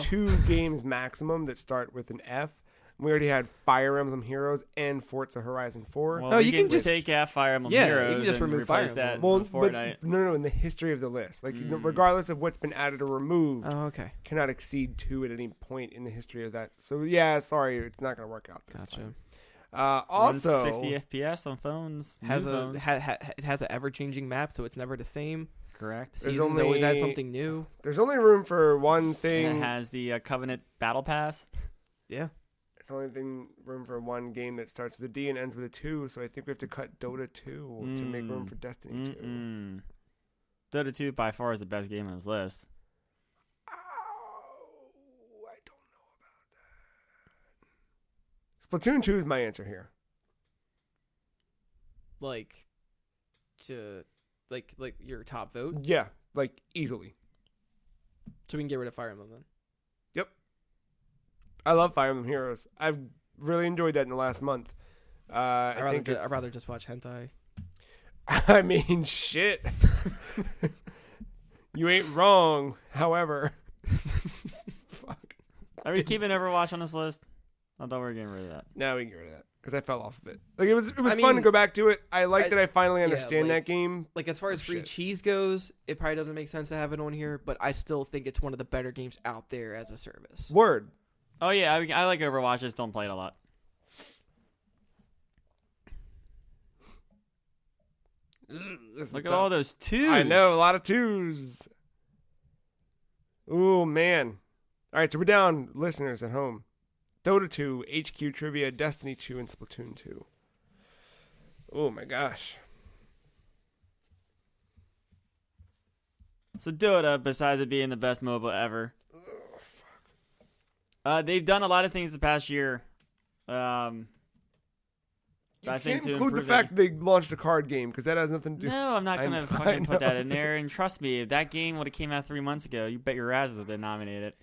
2 games maximum that start with an F. We already had Fire Emblem Heroes and Forza Horizon 4. Well, Oh, we you can just just- take out Fire Emblem Yeah, you Heroes can just and remove Fire replace that Emblem. with but Fortnite. no, in the history of the list. Like, regardless of what's been added or removed, Oh, okay. cannot exceed 2 at any point in the history of that. So, yeah, sorry, it's not going to work out this Gotcha. time. Also, 60 FPS on phones. Has new a phones. it has an ever changing map, so it's never the same. Correct. Seasons always add something new. there's only room for one And thing. it has the Covenant Battle Pass. Yeah. There's only room for one game that starts with a D and ends with a 2, so I think we have to cut Dota 2 to make room for Destiny 2. Mm-mm. Dota 2 by far is the best game on this list. Oh, I don't know about that. Splatoon 2 is my answer here. Like your top vote. Yeah, like easily. So we can get rid of Fire Emblem then. I love Fire Emblem Heroes. I've really enjoyed that in the last month. I'd rather just watch hentai. I mean, shit. You ain't wrong. However, fuck. Are we keeping Overwatch on this list? I thought we were getting rid of that. No, we can get rid of that because I fell off of it. Like it was fun mean, to go back to it. I like that I finally understand that game. Like as far as free cheese goes, it probably doesn't make sense to have it on here, but I still think it's one of the better games out there as a service. Word. Oh yeah, I like Overwatch. I just don't play it a lot. Look at all those twos. I know, a lot of twos. Ooh, man. All right, so we're down, listeners at home. Dota 2, HQ Trivia, Destiny 2, and Splatoon 2. Oh, my gosh. So Dota, besides it being the best MOBA ever, they've done a lot of things the past year. I think to include the fact they launched a card game because that has nothing to do. No, I'm not gonna fucking put that in there. And trust me, if that game would have came out 3 months ago, you bet your asses would have been nominated.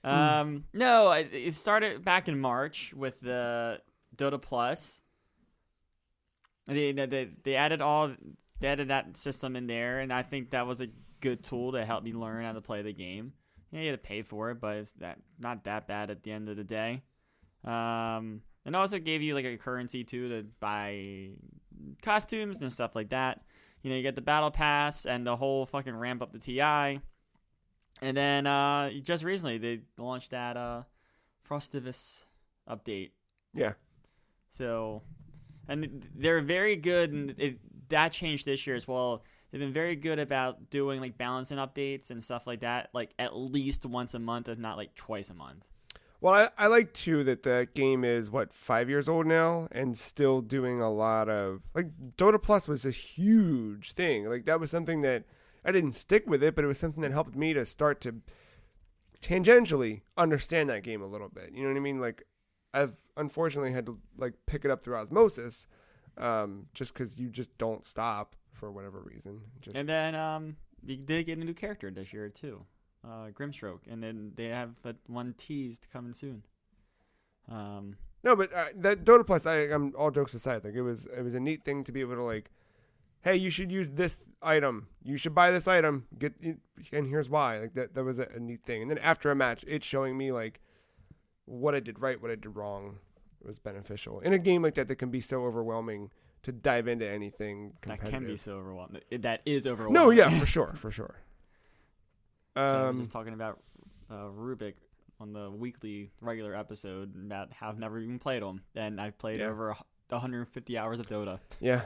No, it started back in March with the Dota Plus. They added that system in there, and I think that was a good tool to help me learn how to play the game. Yeah, you had to pay for it, but it's not that bad at the end of the day. And also gave you like a currency too to buy costumes and stuff like that. You know, you get the battle pass and the whole fucking ramp up the TI. And then just recently they launched that Frostivus update. Yeah. So, and they're very good, and that changed this year as well. They've been very good about doing like balancing updates and stuff like that, like at least once a month, if not like twice a month. Well, I like, too, that the game is, 5 years old now and still doing a lot of... Like, Dota Plus was a huge thing. Like, that was something that... I didn't stick with it, but it was something that helped me to start to tangentially understand that game a little bit. You know what I mean? Like, I've unfortunately had to, like, pick it up through osmosis just because you just don't stop for whatever reason. And then you did get a new character this year, too. Grimstroke, and then they have one teased coming soon. No, but that Dota Plus, I'm all jokes aside, like it was a neat thing to be able to like, hey, you should use this item, you should buy this item, and here's why. Like that was a neat thing. And then after a match, it's showing me like what I did right, what I did wrong. It was beneficial in a game like that can be so overwhelming to dive into anything competitive. That can be so overwhelming. That is overwhelming. No, yeah, for sure. So I was just talking about Rubik on the weekly regular episode about how I've never even played him, and I've played over 150 hours of Dota. Yeah.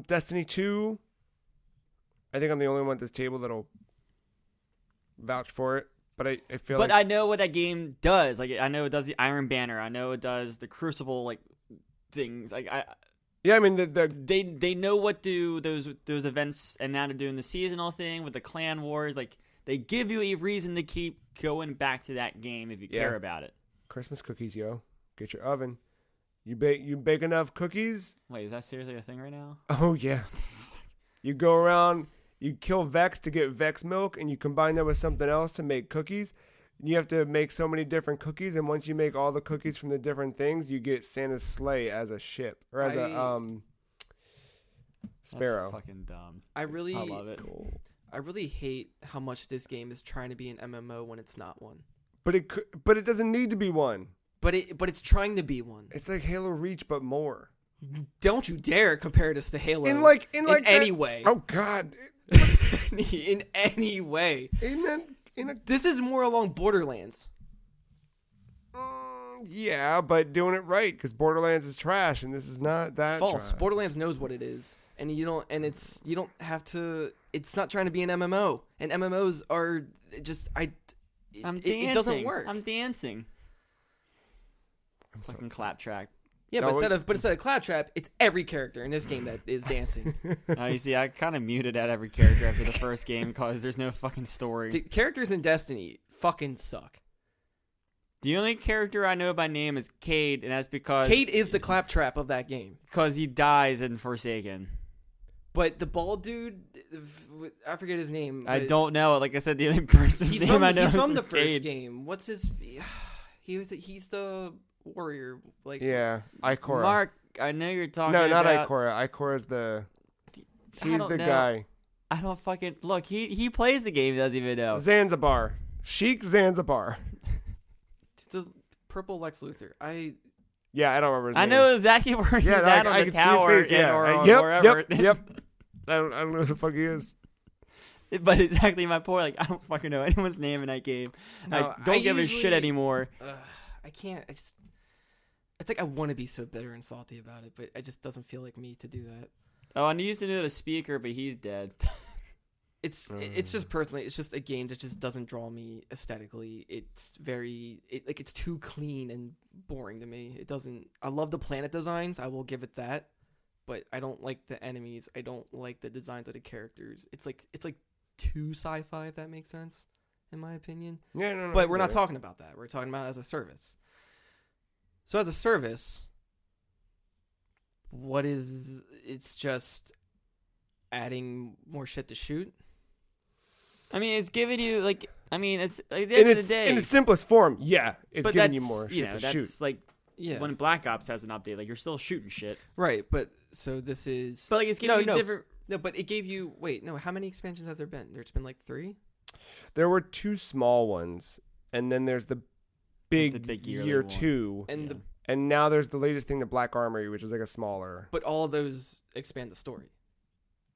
Destiny 2. I think I'm the only one at this table that'll vouch for it, but I feel. But I know what that game does. Like I know it does the Iron Banner. I know it does the Crucible like things. Like Yeah, I mean they know what do those events, and now they're doing the seasonal thing with the clan wars. Like they give you a reason to keep going back to that game if you care about it. Christmas cookies, yo, get your oven. You bake enough cookies. Wait, is that seriously a thing right now? Oh yeah. You go around, you kill Vex to get Vex milk, and you combine that with something else to make cookies. You have to make so many different cookies, and once you make all the cookies from the different things, you get Santa's sleigh as a ship or as a sparrow. That's fucking dumb. I love it. Cool. I really hate how much this game is trying to be an MMO when it's not one. But it doesn't need to be one. But it's trying to be one. It's like Halo Reach, but more. Don't you dare compare this to Halo. In any way. Oh God. In any way. This is more along Borderlands. Yeah, but doing it right because Borderlands is trash and this is not that false. trash. Borderlands knows what it is, and you don't have to. It's not trying to be an MMO, and MMOs are just it doesn't work. I'm dancing. I'm fucking claptrap. Yeah, no, but instead of claptrap, it's every character in this game that is dancing. You see, I kind of muted at every character after the first game because there's no fucking story. The characters in Destiny fucking suck. The only character I know by name is Cade, and that's because... Cade is the claptrap of that game. Because he dies in Forsaken. But the bald dude, I forget his name. I but don't know. Like I said, the only person's He's name from, I know he's is from the Cade. first game. What's his? He's the warrior. Like Yeah, Ikora. Mark, I know you're talking No, not about. Ikora. Ikora's the. I He's don't the know. guy. I don't fucking look. He plays the game. He doesn't even know. Zanzibar. Sheik Zanzibar. the purple Lex Luthor. Yeah, I don't remember his I name. know exactly where he's Yeah, at I on can the see his tower face, yeah. or Yep, wherever. Yep. I don't know who the fuck he is. But exactly my point. Like I don't fucking know anyone's name in that game. No, I don't give a shit usually- anymore. I can't. It's like I want to be so bitter and salty about it, but it just doesn't feel like me to do that. Oh, and he used to know the speaker, but he's dead. It's just personally, it's just a game that just doesn't draw me aesthetically. It's it's too clean and boring to me. It doesn't. I love the planet designs. I will give it that, but I don't like the enemies. I don't like the designs of the characters. It's like too sci-fi, if that makes sense, in my opinion. Yeah, no. But we're not talking about that. We're talking about it as a service. So as a service, it's just adding more shit to shoot. I mean, it's giving you like. I mean, it's at the end of the day. In its simplest form, yeah, it's but giving you that's, more you shit know, to that's shoot. like Yeah. when Black Ops has an update. Like you're still shooting shit. Right, but so this is But like it's giving you different. No, but it gave you how many expansions have there been? There's been like 3? There were 2 small ones, and then there's the big yearly year one. 2, And and now there's the latest thing, the Black Armory, which is like a smaller. but all of those expand the story.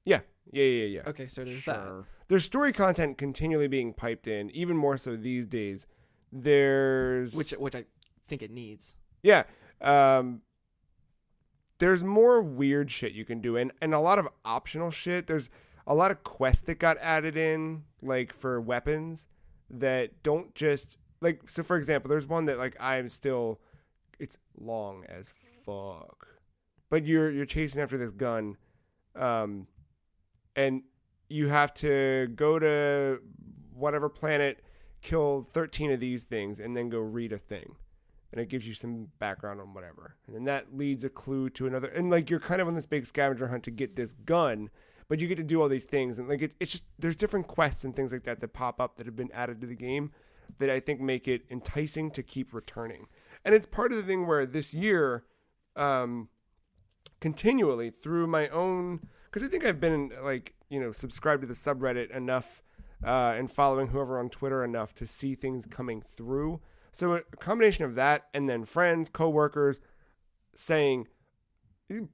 Yeah. Okay, so there's that. Sure. There's story content continually being piped in, even more so these days. There's Which I think it needs. Yeah. There's more weird shit you can do, and a lot of optional shit. There's a lot of quests that got added in, like for weapons that don't just like. So, for example, there's one that like it's long as fuck, but you're chasing after this gun, and you have to go to whatever planet, kill 13 of these things, and then go read a thing. And it gives you some background on whatever. And then that leads a clue to another. And, like, you're kind of on this big scavenger hunt to get this gun, but you get to do all these things. And, like, it's just, there's different quests and things like that that pop up that have been added to the game that I think make it enticing to keep returning. And it's part of the thing where this year, continually through my own, because I think I've been, like, subscribed to the subreddit enough and following whoever on Twitter enough to see things coming through. So a combination of that and then friends, coworkers saying,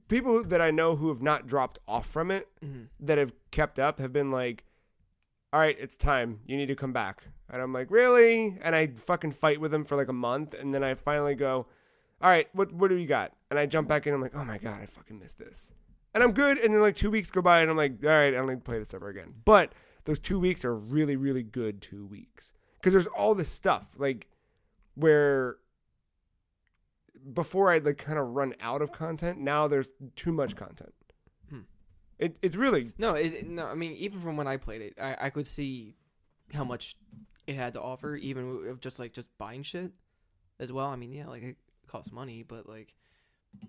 people that I know who have not dropped off from it, that have kept up, have been like, all right, it's time. You need to come back. And I'm like, really? And I fucking fight with them for like a month. And then I finally go, all right, what do you got? And I jump back in. I'm like, oh my God, I fucking missed this. And I'm good. And then like 2 weeks go by and I'm like, all right, I don't need to play this ever again. But those 2 weeks are really, really good 2 weeks. Because there's all this stuff. Like, where before I'd like kind of run out of content, now there's too much content. It's really No. I mean, even from when I played it, I could see how much it had to offer, even of just buying shit as well. I mean, yeah, like it costs money, but like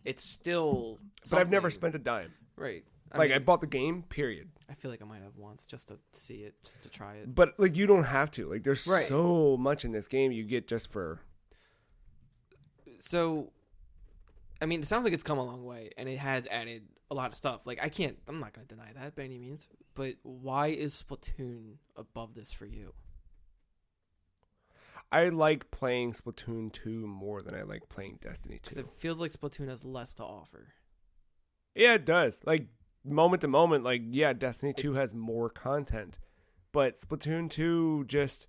it's still. But I've never something. spent a dime. Right. I bought the game, period. I feel like I might have once just to see it, just to try it. But like you don't have to. Like there's Right. so much in this game you get just for. So, I mean, it sounds like it's come a long way, and it has added a lot of stuff. Like I'm not going to deny that by any means. But why is Splatoon above this for you? I like playing Splatoon 2 more than I like playing Destiny 2. Because it feels like Splatoon has less to offer. Yeah, it does. Like moment to moment, like yeah, Destiny 2 has more content, but Splatoon 2 just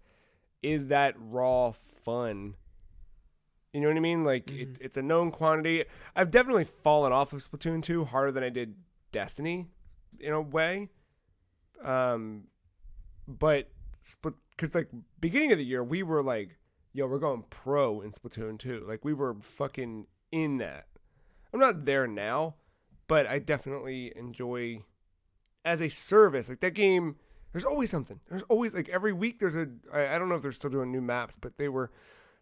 is that raw fun. You know what I mean? Like it's a known quantity. I've definitely fallen off of Splatoon 2 harder than I did Destiny, in a way. But because like beginning of the year, we were like, yo, we're going pro in Splatoon 2. Like we were fucking in that. I'm not there now, but I definitely enjoy as a service. Like that game, there's always something. There's always like every week there's I don't know if they're still doing new maps, but they were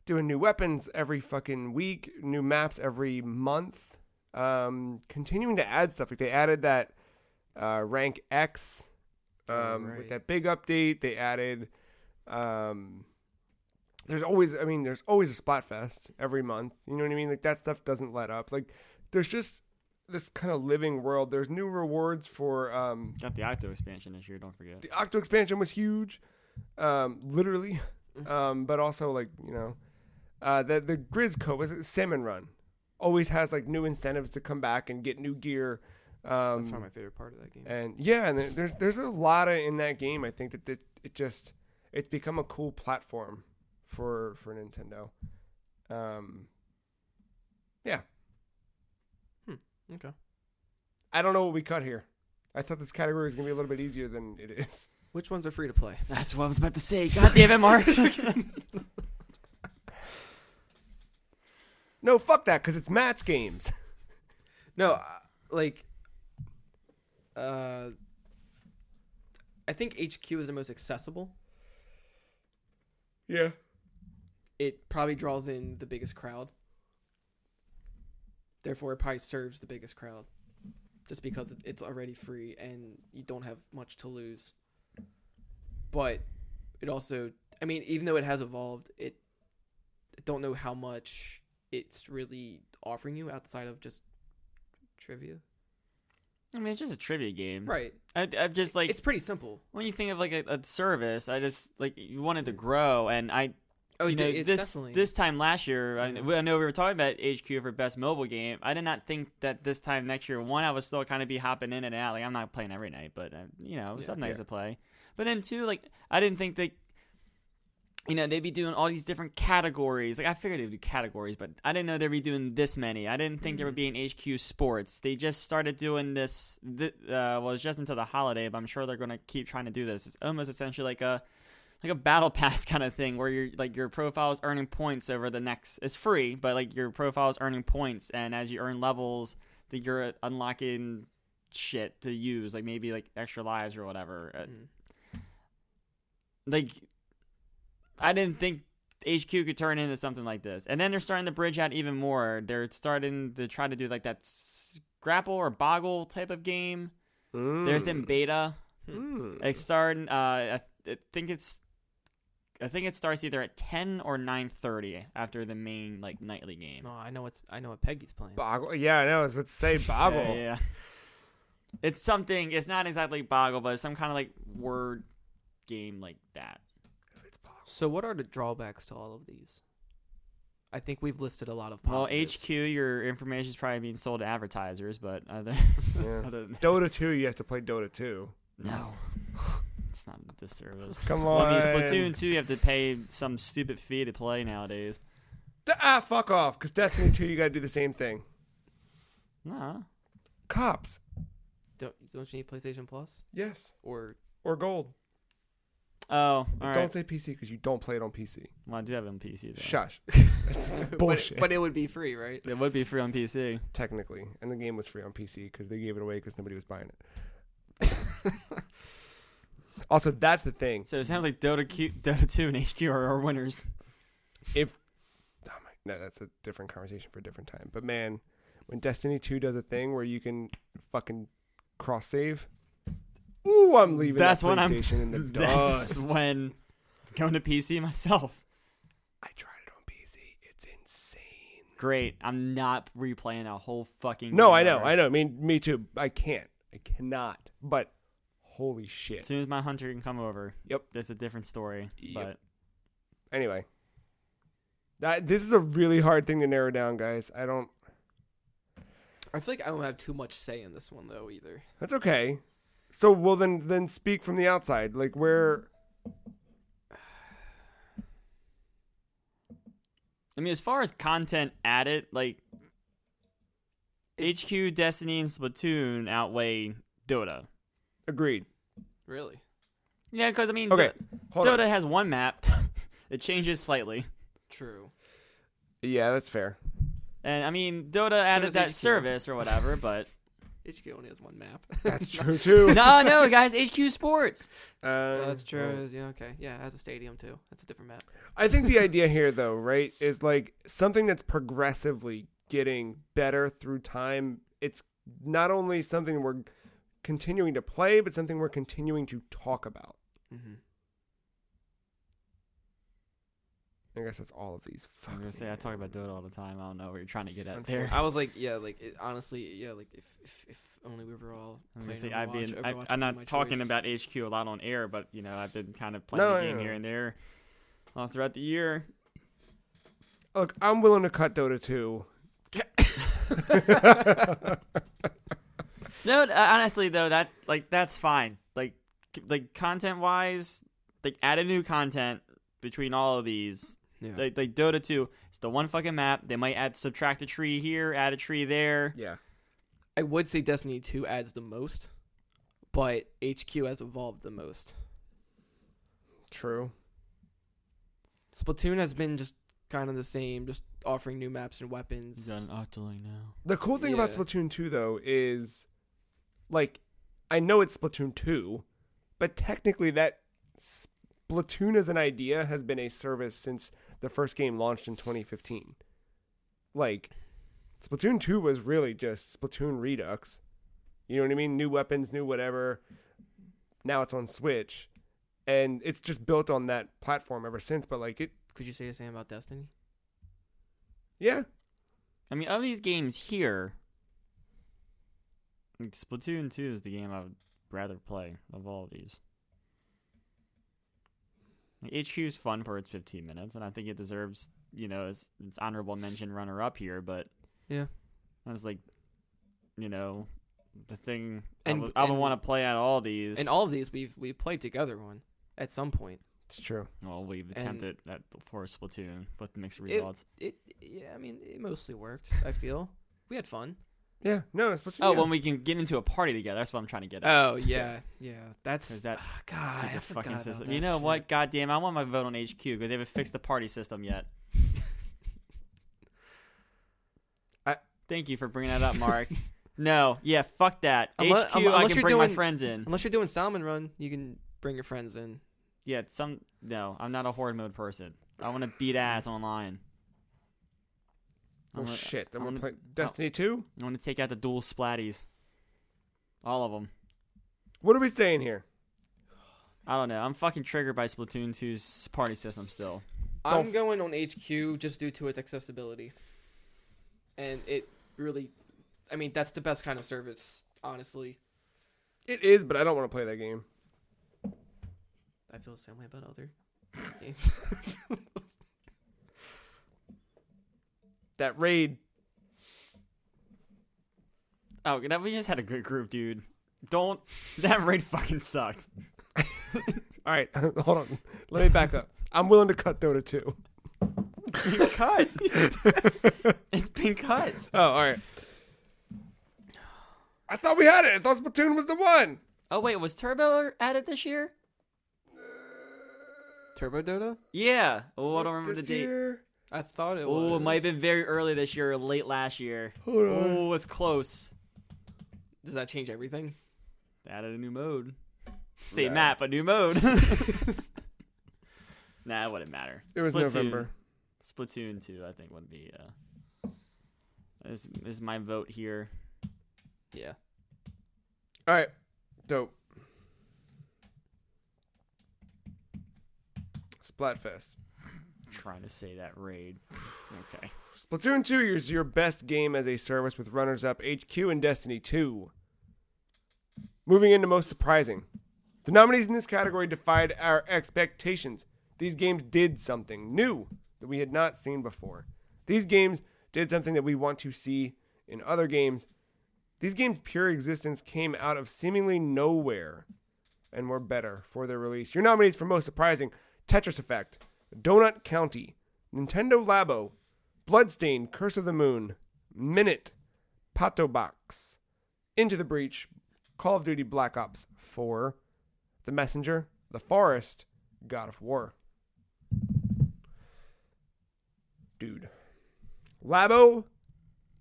doing new weapons every fucking week, new maps every month. Continuing to add stuff. Like they added that Rank X. Right. With that big update, they added. There's always a Splatfest every month. You know what I mean? Like that stuff doesn't let up. Like there's just this kind of living world. There's new rewards for. Got the Octo expansion this year. Don't forget. The Octo expansion was huge, literally, but also like the Grizz Cove was Salmon Run, always has like new incentives to come back and get new gear. That's probably my favorite part of that game. And yeah, and there's a lot in that game. I think that it's become a cool platform for Nintendo. Yeah. Okay. I don't know what we cut here. I thought this category was gonna be a little bit easier than it is. Which ones are free to play? That's what I was about to say. God damn it, Mark. No, fuck that, because it's Matt's games. No, I think HQ is the most accessible. Yeah. It probably draws in the biggest crowd. Therefore, it probably serves the biggest crowd. Just because it's already free and you don't have much to lose. But it also, I mean, even though it has evolved, I don't know how much it's really offering you outside of just trivia. I mean, it's just a trivia game. Right. I'm just like, it's pretty simple. when you think of like a service, I just like you wanted to grow, and this time last year, I know we were talking about HQ for best mobile game. I did not think that this time next year, one, I would still kind of be hopping in and out. Like I'm not playing every night, but it was something nice to play. But then two, like I didn't think that they'd be doing all these different categories. Like I figured they'd do categories, but I didn't know they'd be doing this many. I didn't think there would be an HQ Sports. They just started doing this. It's just until the holiday, but I'm sure they're going to keep trying to do this. It's almost essentially like a battle pass kind of thing where your profile is earning points over the next. It's free, but like your profile is earning points, and as you earn levels, that you're unlocking shit to use, like maybe like extra lives or whatever. Like. I didn't think HQ could turn into something like this. And then they're starting to bridge out even more. They're starting to try to do like that grapple or boggle type of game. There's in beta. It's starting I think it starts either at 10 or 9:30 after the main like nightly game. No, I know what Peggy's playing. Boggle. Yeah, I know. I was about to say Boggle. Yeah. It's something. It's not exactly Boggle, but it's some kind of like word game like that. So what are the drawbacks to all of these? I think we've listed a lot of positives. HQ, your information is probably being sold to advertisers, but other than Dota 2, you have to play Dota 2. No. It's not a disservice. Come Well, on. I mean, Splatoon 2, you have to pay some stupid fee to play nowadays. Fuck off, because Destiny 2, you gotta do the same thing. No. Cops. Don't you need PlayStation Plus? Yes. Or Gold. Oh, all right. Don't say PC because you don't play it on PC. Well, I do have it on PC, though. Shush. That's bullshit. But it would be free, right? It would be free on PC. Technically. And the game was free on PC because they gave it away because nobody was buying it. Also, that's the thing. So it sounds like Dota 2 and HQ are winners. No, that's a different conversation for a different time. But man, when Destiny 2 does a thing where you can fucking cross-save... Ooh, I'm leaving that PlayStation in the dust. That's when going to PC myself. I tried it on PC. It's insane. Great. I'm not replaying a whole fucking No, game I know. Me too. I cannot. But holy shit. As soon as my hunter can come over. Yep. That's a different story. Yep. Anyway. This is a really hard thing to narrow down, guys. I feel like I don't have too much say in this one, though, either. That's okay. So, well, then speak from the outside. Like, where... I mean, as far as content added, like, HQ, Destiny, and Splatoon outweigh Dota. Agreed. Really? Yeah, because, I mean, okay. Dota has one map. It changes slightly. True. Yeah, that's fair. And, I mean, Dota added that HQ. service or whatever, but... HQ only has one map. That's true, too. No, guys, HQ Sports. That's true. Yeah, okay. Yeah, it has a stadium, too. That's a different map. I think the idea here, though, right, is like something that's progressively getting better through time. It's not only something we're continuing to play, but something we're continuing to talk about. Mm-hmm. I guess that's all of these. I was gonna say I talk about Dota all the time. I don't know what you're trying to get at Unfortunately. there. I was like, yeah, like honestly, yeah, like if only we were all. I'm gonna playing say Overwatch would I'm be not my talking choice. about HQ a lot on air, but you know I've been kind of playing the game here and there all throughout the year. Look, I'm willing to cut Dota 2. No, honestly though, that's fine. Like content wise, like added new content between all of these. Yeah. Like Dota 2, it's the one fucking map. They might subtract a tree here, add a tree there. Yeah. I would say Destiny 2 adds the most, but HQ has evolved the most. True. Splatoon has been just kind of the same, just offering new maps and weapons. He's got an Octoling now. The cool thing about Yeah. Splatoon 2, though, is, like, I know it's Splatoon 2, but technically that Splatoon as an idea has been a service since the first game launched in 2015. Like, Splatoon 2 was really just Splatoon Redux. You know what I mean? New weapons, new whatever. Now it's on Switch. And it's just built on that platform ever since. But, like, Could you say the same about Destiny? yeah. I mean, of these games here, like, Splatoon 2 is the game I would rather play of all of these. Like, HQ is fun for its 15 minutes, and I think it deserves, its honorable mention runner-up here, but Yeah. that's like, the thing And- I would and- want to play at all these. And all of these we've played together one at some point. It's true. Well, we've and- attempted that for Splatoon with mixed results. Yeah, I mean it mostly worked. I feel we had fun. Yeah. No, it's Splatoon. Oh, yeah. when we can get into a party together, that's what I'm trying to get at. Oh yeah. That's Because that God, super I fucking forgot system. about You that know shit. what? Goddamn, I want my vote on HQ because they haven't fixed the party system yet. Thank you for bringing that up, Mark. No, yeah, fuck that. Unless- HQ, I unless can you're bring my doing- friends in. Unless you're doing Salmon Run, you can bring your friends in. Yeah, no, I'm not a horde mode person. I want to beat ass online. Oh, shit. Then I'm we're gonna- playing Destiny 2? I want to take out the dual splatties. All of them. What are we saying here? I don't know. I'm fucking triggered by Splatoon 2's party system still. I'm going on HQ just due to its accessibility. And it really, I mean, that's the best kind of service, honestly. It is, but I don't want to play that game. I feel the same way about other games. That raid. Oh, we just had a good group, dude. That raid fucking sucked. All right, hold on. Let me back up. I'm willing to cut Dota 2. Cut. It's been cut. Oh, all right. I thought we had it. I thought Splatoon was the one. Oh wait, was Turbo added this year? Turbo Dota? Yeah. Oh, I don't remember the This date. year? I thought it was. Oh, it might have been very early this year or late last year. Hold on. Oh, it's close. Does that change everything? They added a new mode. Same Nah. map, but new mode. Nah, it wouldn't matter. It was November. Splatoon 2, I think, would be is my vote here. Yeah. All right. Dope. Splatfest. Trying to say that raid. Okay. Splatoon 2 is your best game as a service with runners-up HQ and Destiny 2. Moving into most surprising. The nominees in this category defied our expectations. These games did something new that we had not seen before. These games did something that we want to see in other games. These games' pure existence came out of seemingly nowhere and were better for their release. Your nominees for most surprising: Tetris Effect, Donut County, Nintendo Labo, Bloodstained, Curse of the Moon, Minute, Pato Box, Into the Breach, Call of Duty Black Ops 4, The Messenger, The Forest, God of War. Dude, Labo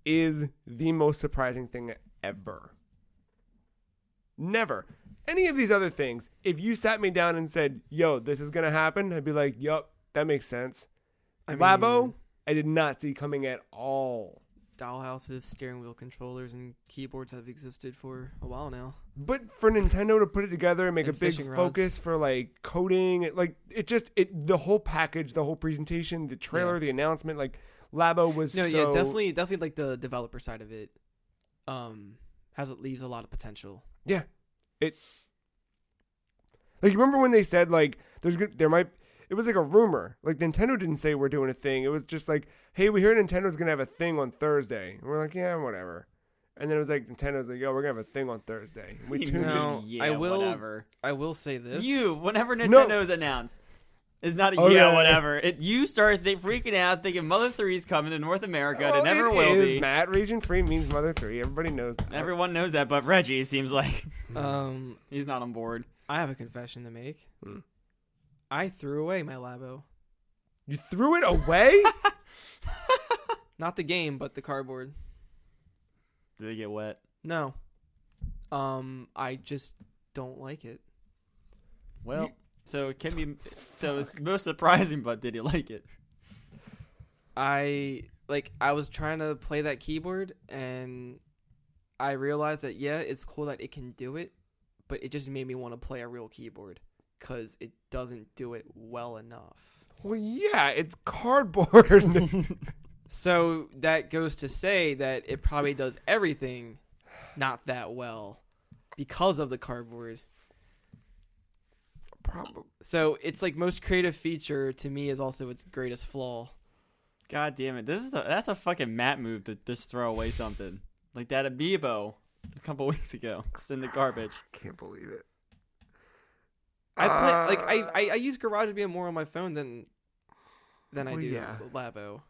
is the most surprising thing ever. Never. Any of these other things, if you sat me down and said, yo, this is going to happen, I'd be like, yup, that makes sense. I mean- Labo, I did not see coming at all. dollhouses, steering wheel controllers, and keyboards have existed for a while now. But for Nintendo to put it together and make And a big fishing rods. focus for like coding, like the whole package, the whole presentation, the trailer, Yeah. the announcement, like Labo was No, so yeah, definitely like the developer side of it, leaves a lot of potential. Like, you remember when they said, like, it was like a rumor. Like, Nintendo didn't say we're doing a thing. It was just like, hey, we hear Nintendo's going to have a thing on Thursday. And we're like, yeah, whatever. And then it was like, Nintendo's like, yo, we're going to have a thing on Thursday. And we You tuned know, in. yeah, I will- whatever. I will say this. Whenever No. Nintendo is announced, it's not a Oh, yeah, yeah. whatever. You start freaking out, thinking Mother 3 is coming to North America. Well, and it never it will is, be. Matt. Region 3 means Mother 3. Everybody knows that. Everyone knows that, but Reggie seems like Um, he's not on board. I have a confession to make. Hmm. I threw away my Labo. You threw it away? Not the game, but the cardboard. Did they get wet? No. I just don't like it. Well, so it can be. So it's most surprising, but did you like it? I was trying to play that keyboard and I realized that it's cool that it can do it, but it just made me want to play a real keyboard cuz it doesn't do it well enough. Well, yeah, it's cardboard. So that goes to say that it probably does everything not that well because of the cardboard. Probably. So it's like most creative feature to me is also its greatest flaw. God damn it! That's a fucking Matt move to just throw away something like that Amiibo a couple weeks ago. It's in the garbage. Can't believe it. I use GarageBand more on my phone than I Well, do yeah. Labo.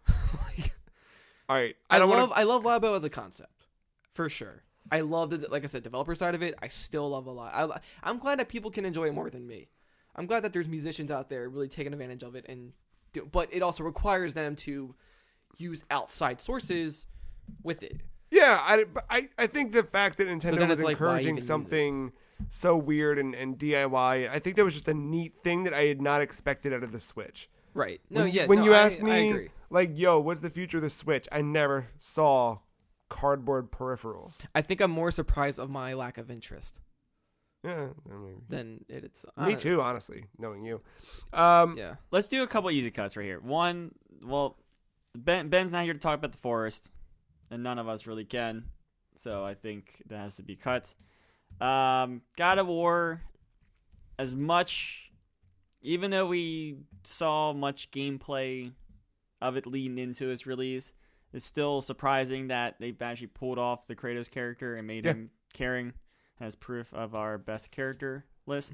All right. I don't love Labo as a concept, for sure. I love the, like I said, developer side of it. I still love a lot. I'm glad that people can enjoy it more than me. I'm glad that there's musicians out there really taking advantage of it, but it also requires them to use outside sources with it. Yeah, I think the fact that Nintendo then was it's like, why encouraging even use it? something so weird and DIY, I think that was just a neat thing that I had not expected out of the Switch. Right. When you asked I me, agree. like, yo, what's the future of the Switch? I never saw cardboard peripherals. I think I'm more surprised of my lack of interest Yeah, I mean, than it's. me too, honestly, knowing you. Yeah. Let's do a couple easy cuts right here. One, well, Ben's not here to talk about the forest, and none of us really can, so I think that has to be cut. God of War, as much, even though we saw much gameplay of it leading into its release, it's still surprising that they've actually pulled off the Kratos character and made him caring as proof of our best character list.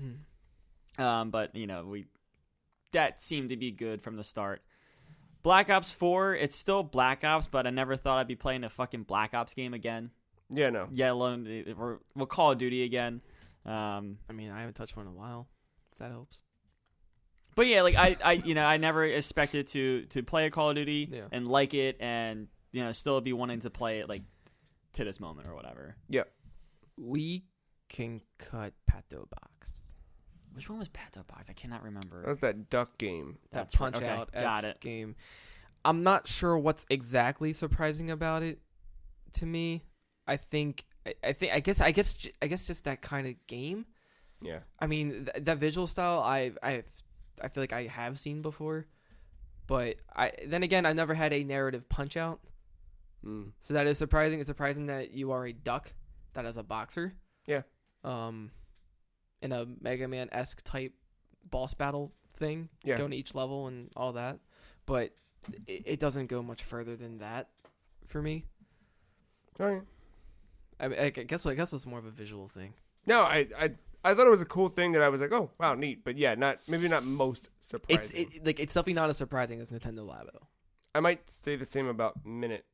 Mhm. But that seemed to be good from the start. Black Ops 4, it's still Black Ops, but I never thought I'd be playing a fucking Black Ops game again. Yeah, no. Let alone we'll Call of Duty again. I mean, I haven't touched one in a while. If that helps. But yeah, like I never expected to play a Call of Duty Yeah. and like it, and still be wanting to play it like to this moment or whatever. We can cut Pato Box. Which one was Pato Box? I cannot remember. That was that duck game. That That's right. Punch Okay, Out got it. game. I'm not sure what's exactly surprising about it to me. I guess just that kind of game. Yeah. I mean, that visual style I feel like I have seen before, but then again I never had a narrative Punch Out, so that is surprising. It's surprising that you are a duck that is a boxer. Yeah. In a Mega Man-esque type boss battle thing, Yeah. going to each level and all that, but it doesn't go much further than that for me. All right. I guess it's more of a visual thing. No, I thought it was a cool thing that I was like, oh wow, neat. But yeah, maybe not most surprising. It's definitely not as surprising as Nintendo Labo. I might say the same about Minute.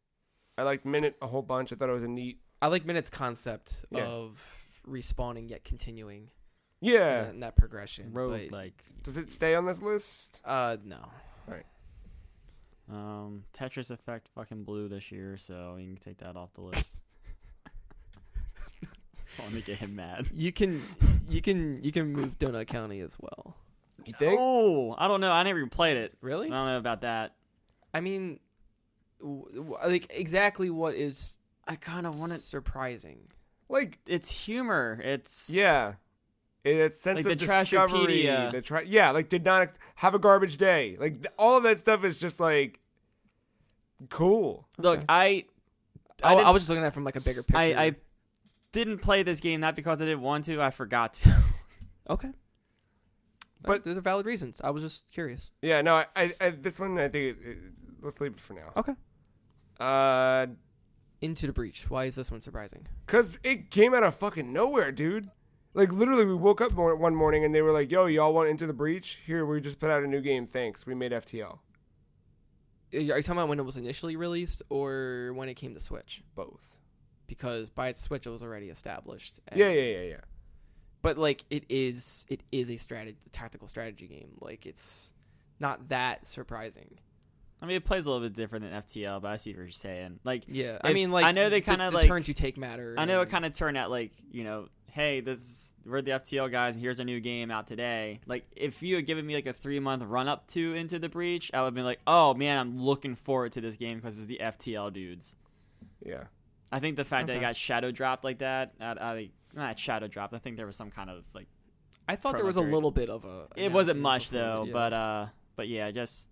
I liked Minute a whole bunch. I thought it was a neat. I like Minute's concept Yeah. of respawning yet continuing. Yeah. In that progression. Rogue but, like. Does it stay on this list? no. Tetris Effect fucking blew this year, so you can take that off the list. I want to get him mad. You can move Donut County as well. You think? Oh, I don't know. I never even played it. Really? I don't know about that. I mean, like exactly what is I kind of want it. surprising. Like, It's humor. It's yeah. It's sense Like of the discovery. Trashopedia. Like did not have a garbage day. Like all of that stuff is just like cool. Look, Okay. I I was just looking at it from like a bigger picture. I didn't play this game not because I didn't want to. I forgot to. Okay. But- Those are valid reasons. I was just curious. Yeah, no, I this one I think let's leave it for now. Okay. Into the Breach. Why is this one surprising? Cause it came out of fucking nowhere, dude. Like literally, we woke up one morning and they were like, "Yo, y'all want Into the Breach? Here, we just put out a new game. Thanks, we made FTL." Are you talking about when it was initially released or when it came to Switch? Both. Because by its Switch, it was already established. Yeah. But like, it is a tactical strategy game. Like, it's not that surprising. I mean, it plays a little bit different than FTL, but I see what you're saying. Like, Yeah, I mean, like, I know they kind of the like turns you take matter. I know it kind of turned out like, you know, hey, we're the FTL guys, and here's a new game out today. Like, if you had given me like a 3-month run up to Into the Breach, I would have been like, oh man, I'm looking forward to this game because it's the FTL dudes. Yeah. I think the fact that it Okay. got shadow dropped like that, not shadow dropped. I think there was some kind of like. I thought there was a period. little bit of a. It wasn't announcement much before, though, but yeah, just.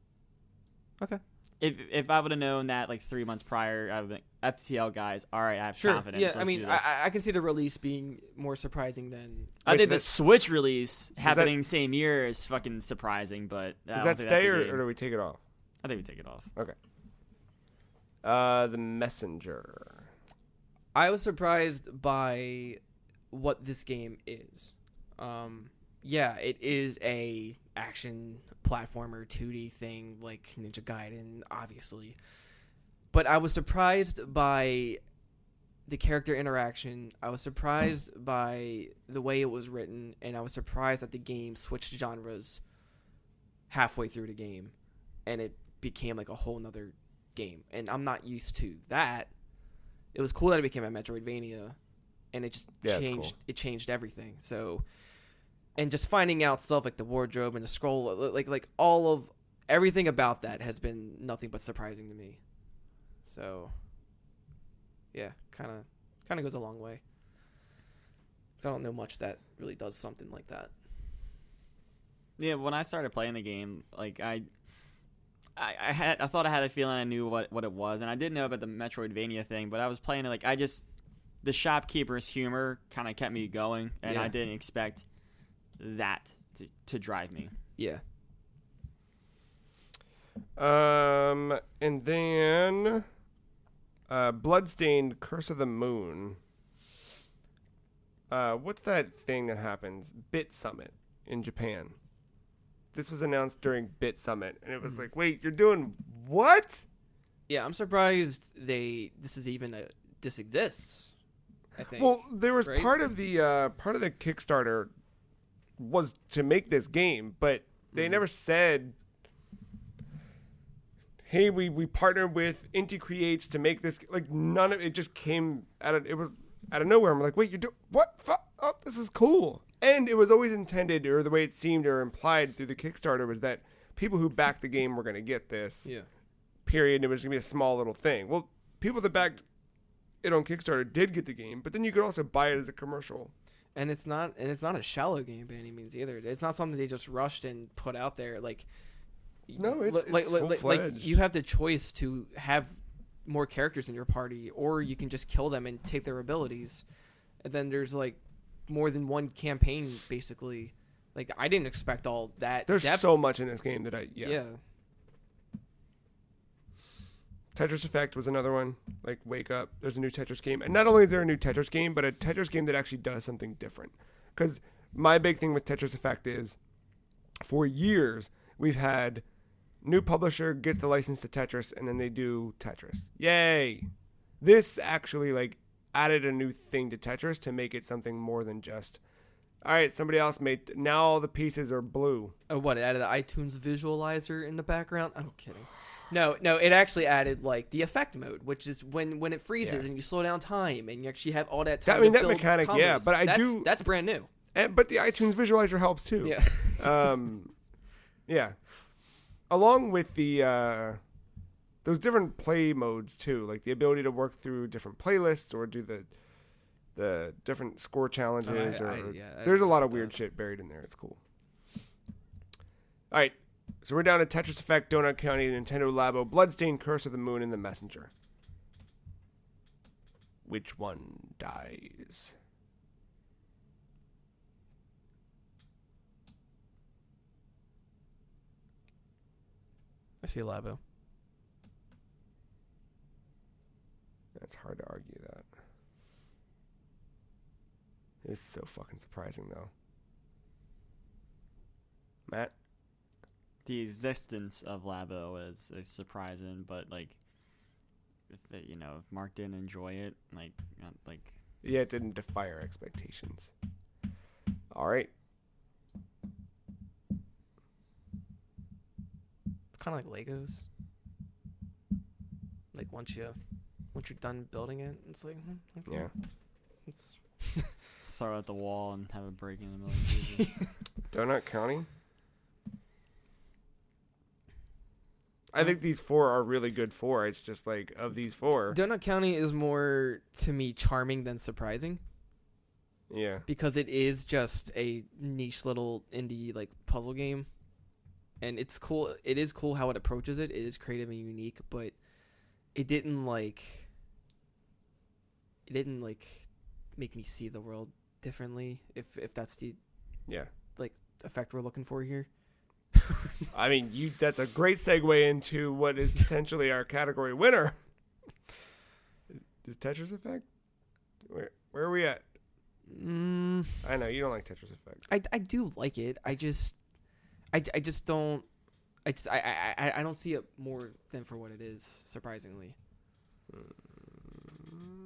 Okay. If I would have known that like 3 months prior, I would have been FTL guys. All right, I have Sure. confidence. Yeah, Let's I mean, do this. I can see the release being more surprising than. I Wait, think so the that- Switch release that- happening same year is fucking surprising, but I Does don't that think that's stay the or game. do we take it off? I think we take it off. The Messenger. I was surprised by what this game is. Yeah, it is a action platformer 2D thing like Ninja Gaiden, obviously. But I was surprised by the character interaction. I was surprised by the way it was written, and I was surprised that the game switched genres halfway through the game, and it became like a whole nother game. And I'm not used to that. It was cool that it became a Metroidvania, and it just Yeah, it's changed. cool. It changed everything. So, and just finding out stuff like the wardrobe and the scroll, like all of everything about that has been nothing but surprising to me. So, yeah, kind of goes a long way. 'Cause I don't know much that really does something like that. Yeah, when I started playing the game, like I thought I had a feeling I knew what it was, and I didn't know about the Metroidvania thing, but I was playing it like the shopkeeper's humor kind of kept me going, and Yeah. I didn't expect that to drive me. Yeah. And then Bloodstained Curse of the Moon. What's that thing that happens? Bit Summit in Japan. This was announced during Bit Summit, and it was like, wait, you're doing what? Yeah, I'm surprised this exists. I think. Well, there was Right? part of the Kickstarter was to make this game, but they never said, "Hey, we partnered with Inti Creates to make this." Like none of it just came out of nowhere. I'm like, wait, you're doing what? Oh, this is cool. And it was always intended, or the way it seemed or implied through the Kickstarter, was that people who backed the game were going to get this. Yeah. Period. And it was going to be a small little thing. Well, people that backed it on Kickstarter did get the game, but then you could also buy it as a commercial. And it's not a shallow game by any means either. It's not something they just rushed and put out there. Like, No, it's like full-fledged. you have the choice to have more characters in your party, or you can just kill them and take their abilities. And then there's like more than one campaign, basically. Like, I didn't expect all that. There's depth. so much in this game that Yeah. Tetris Effect was another one. Like, wake up. There's a new Tetris game. And not only is there a new Tetris game, but a Tetris game that actually does something different. Because my big thing with Tetris Effect is, for years, we've had new publisher gets the license to Tetris, and then they do Tetris. Yay! This actually, like, added a new thing to Tetris to make it something more than just, all right, somebody else made, now all the pieces are blue. Oh, what? It added the iTunes visualizer in the background? I'm kidding. No, it actually added like the effect mode, which is when it freezes Yeah. and you slow down time and you actually have all that time. I mean, to that build mechanic, yeah, combos. but that's brand new. But the iTunes visualizer helps too. Yeah. Yeah. Along with the those different play modes too, like the ability to work through different playlists or do the different score challenges. There's a lot of weird shit buried in there. It's cool. All right, so we're down to Tetris Effect, Donut County, Nintendo Labo, Bloodstained, Curse of the Moon, and The Messenger. Which one dies? I see Labo. It's hard to argue that. It's so fucking surprising, though. Matt? The existence of Labo is surprising, but like, if Mark didn't enjoy it, Yeah, it didn't defy our expectations. All right. It's kind of like Legos. Like once you're done building it, it's like okay. Yeah. It's throw at the wall and have it break in the middle of pieces. Donut County? I think these 4 are really good 4. It's just like, of these 4. Donut County is more, to me, charming than surprising. Yeah. Because it is just a niche little indie like puzzle game. And it's cool. It is cool how it approaches it. It is creative and unique, but it didn't make me see the world differently, if that's the effect we're looking for here. I mean, that's a great segue into what is potentially our category winner. Is Tetris Effect? Where are we at? I know you don't like Tetris Effect. I do like it. I just don't. I don't see it more than for what it is. Surprisingly,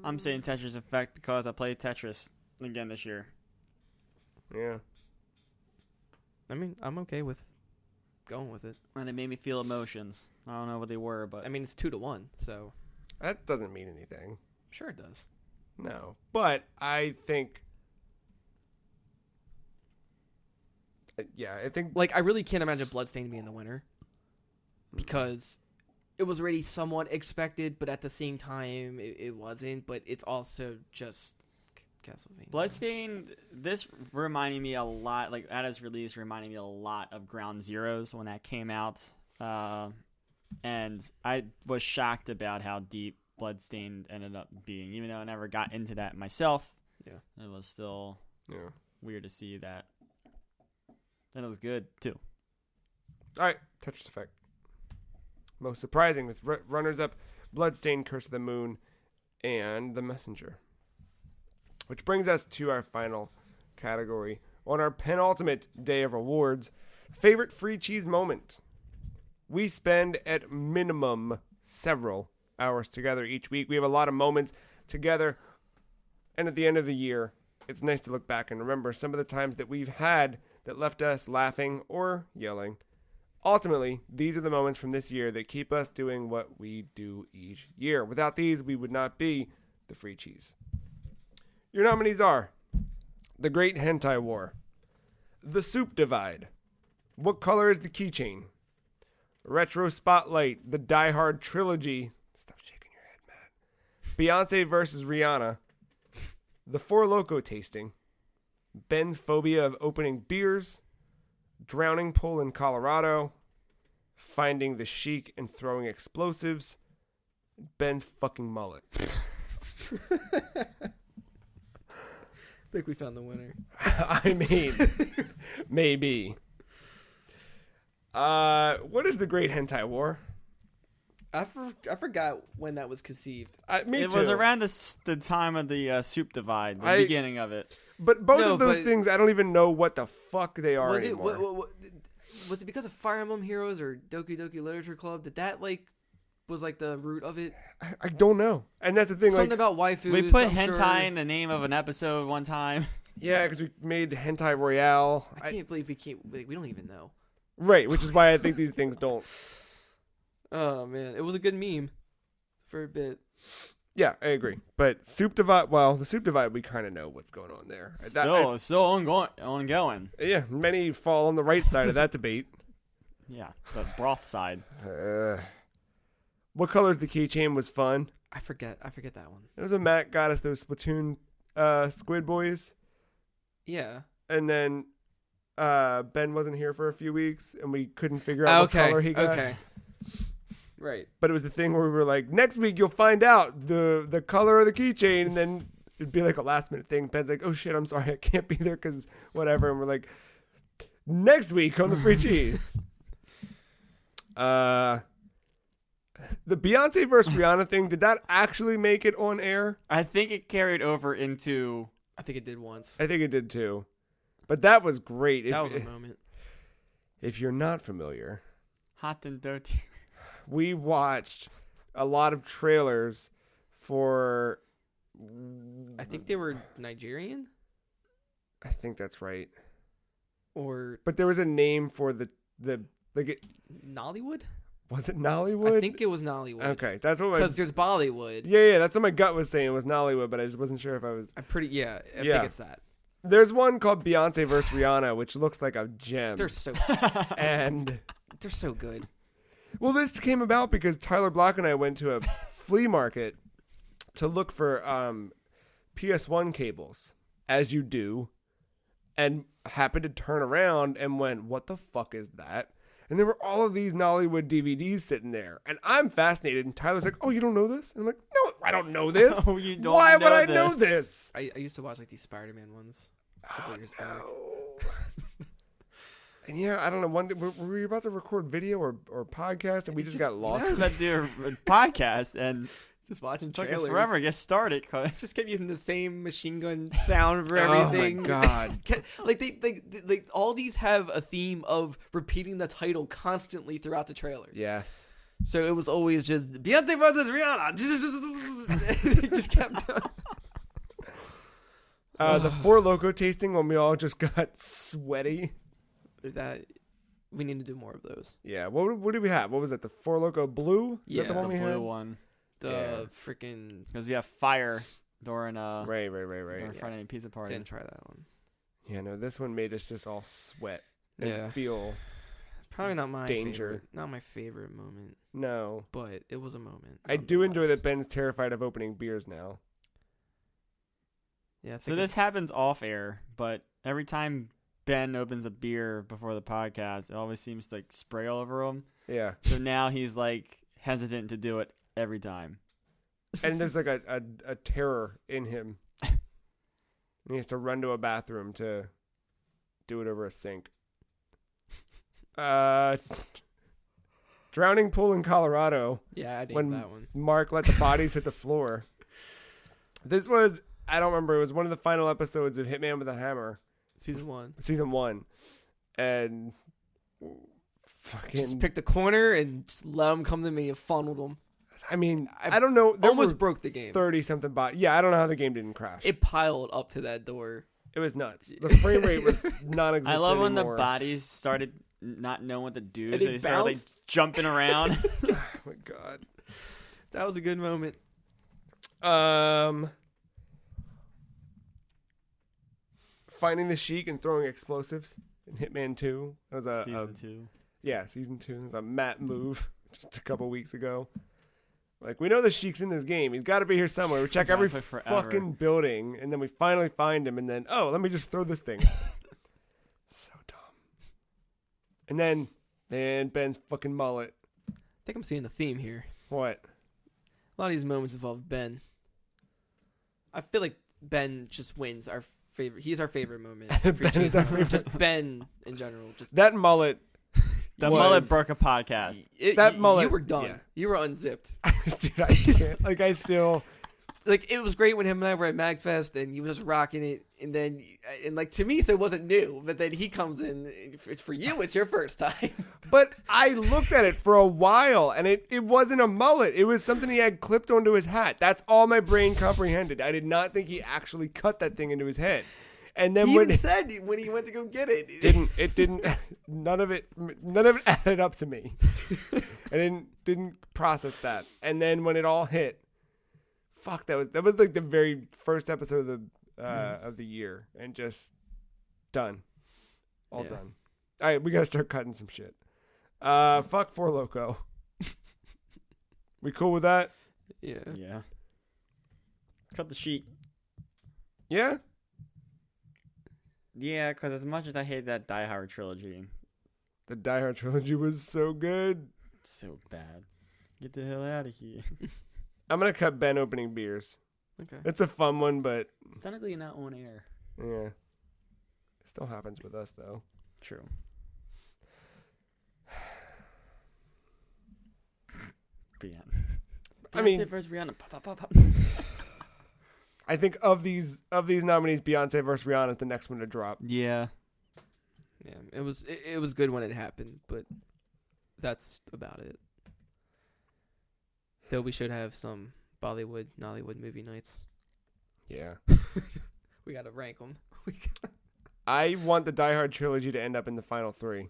I'm saying Tetris Effect because I played Tetris again this year. Yeah. I mean, I'm okay with going with it. And it made me feel emotions. I don't know what they were, but I mean, it's 2-1, so that doesn't mean anything. Sure it does. No, but I think. I think like I really can't imagine Bloodstained being the winner because it was already somewhat expected, but at the same time it wasn't. But it's also just Castlevania. Bloodstained, this reminded me a lot, like at its release, reminded me a lot of Ground Zeroes when that came out. And I was shocked about how deep Bloodstained ended up being, even though I never got into that myself. Yeah, it was still weird to see that. And it was good, too. All right, Tetris Effect. Most surprising with runners-up, Bloodstained, Curse of the Moon, and The Messenger. Which brings us to our final category. On our penultimate day of awards, favorite free cheese moment. We spend at minimum several hours together each week. We have a lot of moments together. And at the end of the year, it's nice to look back and remember some of the times that we've had that left us laughing or yelling. Ultimately, these are the moments from this year that keep us doing what we do each year. Without these, we would not be the free cheese. Your nominees are The Great Hentai War, The Soup Divide, What Color is the Keychain, Retro Spotlight, The Die Hard Trilogy, stop shaking your head, Matt, Beyonce vs. Rihanna, The Four Loko Tasting, Ben's Phobia of Opening Beers, Drowning Pool in Colorado, Finding the Chic and Throwing Explosives, Ben's fucking mullet. I think we found the winner. I mean, maybe. What is the Great Hentai War? I forgot when that was conceived. It was around the time of the Soup Divide, the beginning of it. But both of those things, I don't even know what the fuck they are anymore. Was it because of Fire Emblem Heroes or Doki Doki Literature Club? Did that was the root of it? I don't know. And that's the thing. Something about waifus. We put hentai in the name of an episode one time. Yeah, because we made Hentai Royale. I can't believe we don't even know. Right, which is why I think these things don't. Oh, man. It was a good meme for a bit. Yeah, I agree. But Soup Divide, the Soup Divide, we kind of know what's going on there. Still ongoing. Yeah, many fall on the right side of that debate. Yeah, the broth side. What Color's the Keychain was fun. I forget that one. It was when Matt got us those Splatoon Squid Boys. Yeah. And then Ben wasn't here for a few weeks, and we couldn't figure out what color he got. Okay. Right. But it was the thing where we were like, next week you'll find out the color of the keychain, and then it'd be like a last minute thing. Ben's like, oh shit, I'm sorry, I can't be there because whatever. And we're like, next week on the free cheese. The Beyonce versus Rihanna thing, did that actually make it on air? I think it carried over into. I think it did once. I think it did too. But that was great. That was a moment. If you're not familiar, Hot and Dirty. we watched a lot of trailers for. I think they were Nigerian. I think that's right. Or But there was a name for the like it. Nollywood? Was it Nollywood? I think it was Nollywood. Okay, that's what. Because there's Bollywood. Yeah, that's what my gut was saying was Nollywood, but I just wasn't sure if I was. I think it's that. There's one called Beyonce versus Rihanna, which looks like a gem. They're so and they're so good. well, this came about because Tyler Block and I went to a flea market to look for PS1 cables, as you do, and happened to turn around and went, "What the fuck is that?" And there were all of these Nollywood DVDs sitting there, and I'm fascinated. And Tyler's like, "Oh, you don't know this?" And I'm like, "No, I don't know this. Oh, you don't Why know would I this. know this?" I used to watch like these Spider-Man ones a couple years back. And yeah, I don't know. One day, were we about to record video or podcast, and we just got lost? We're about to do a podcast, and Just watching it took trailers. us forever to get started. Cause Just kept using the same machine gun sound for Oh everything. my god! like they all these have a theme of repeating the title constantly throughout the trailer. Yes. So it was always just Beyonce versus Rihanna. It just kept. The Four Loko tasting when we all just got sweaty. That we need to do more of those. Yeah. What did we have? What was it? The Four Loko Blue? Is Yeah, that the one the we blue had? one, The freaking because you have fire during Right. during Yeah. Friday Night Pizza Party. didn't try that one. Yeah. No, this one made us just all sweat and Yeah. feel Probably not my Danger. favorite, not my favorite moment, no. but it was a moment. I do enjoy nonetheless. that Ben's terrified of opening beers now. Yeah. I So think this happens off air, but every time Ben opens a beer before the podcast, it always seems to like spray all over him. Yeah. So now he's like hesitant to do it every time. And there's like a terror in him. And he has to run to a bathroom to do it over a sink. Drowning pool in Colorado. Yeah, I did when that one. Mark let the bodies hit the floor. This was, I don't remember, it was one of the final episodes of Hitman with a Hammer, Season 1. season 1. And fucking, Just picked a corner and just let them come to me and funneled them. I mean, I don't know. There Almost were broke the game. 30 something bodies. Yeah, I don't know how the game didn't crash. It piled up to that door. It was nuts. The frame rate was non-existent I love when anymore. the bodies started not knowing what to do, And so it they started like bounced. jumping around. Oh my god. That was a good moment. Finding the Sheik and throwing explosives in Hitman 2. That was a Season 2. yeah, season 2. It was a Matt move just a couple weeks ago. Like, we know the Sheik's in this game. He's got to be here somewhere. We check That every took forever. fucking building, and then we finally find him, and then, oh, let me just throw this thing. So dumb. And then, man, Ben's fucking mullet. I think I'm seeing a theme here. What? A lot of these moments involve Ben. I feel like Ben just wins our favorite. He's our favorite moment. Ben is our favorite. Just Ben in general. Just That mullet. The was- mullet broke a podcast. That you mullet- were done. yeah. You were unzipped. Dude, I can't. Like, I still. Like, it was great when him and I were at MagFest and he was just rocking it. And then, and like, to me, so it wasn't new. But then he comes in. It's for you. It's your first time. But I looked at it for a while, and it wasn't a mullet. It was something he had clipped onto his hat. That's all my brain comprehended. I did not think he actually cut that thing into his head. And then He when even said when he went to go get it. didn't none of it added up to me. I didn't process that. And then when it all hit, fuck, that was like the very first episode of the year, and just done. All Yeah. done. All right, we got to start cutting some shit. Fuck Four Loko. We cool with that? Yeah. Yeah. Cut the sheet. Yeah? Yeah, because as much as I hate that Die Hard trilogy, The Die Hard trilogy was so good. it's so bad. Get the hell out of here. I'm going to cut Ben opening beers. Okay. It's a fun one, but It's technically not on air. yeah. It still happens with us, though. True. Beyonce. I mean- Beyonce versus Rihanna. Pop, pop, pop. I think of these nominees, Beyonce versus Rihanna is the next one to drop. Yeah. Yeah, it was good when it happened, but that's about it. Though we should have some Bollywood, Nollywood movie nights. Yeah. We gotta rank them. I want the Die Hard trilogy to end up in the final 3.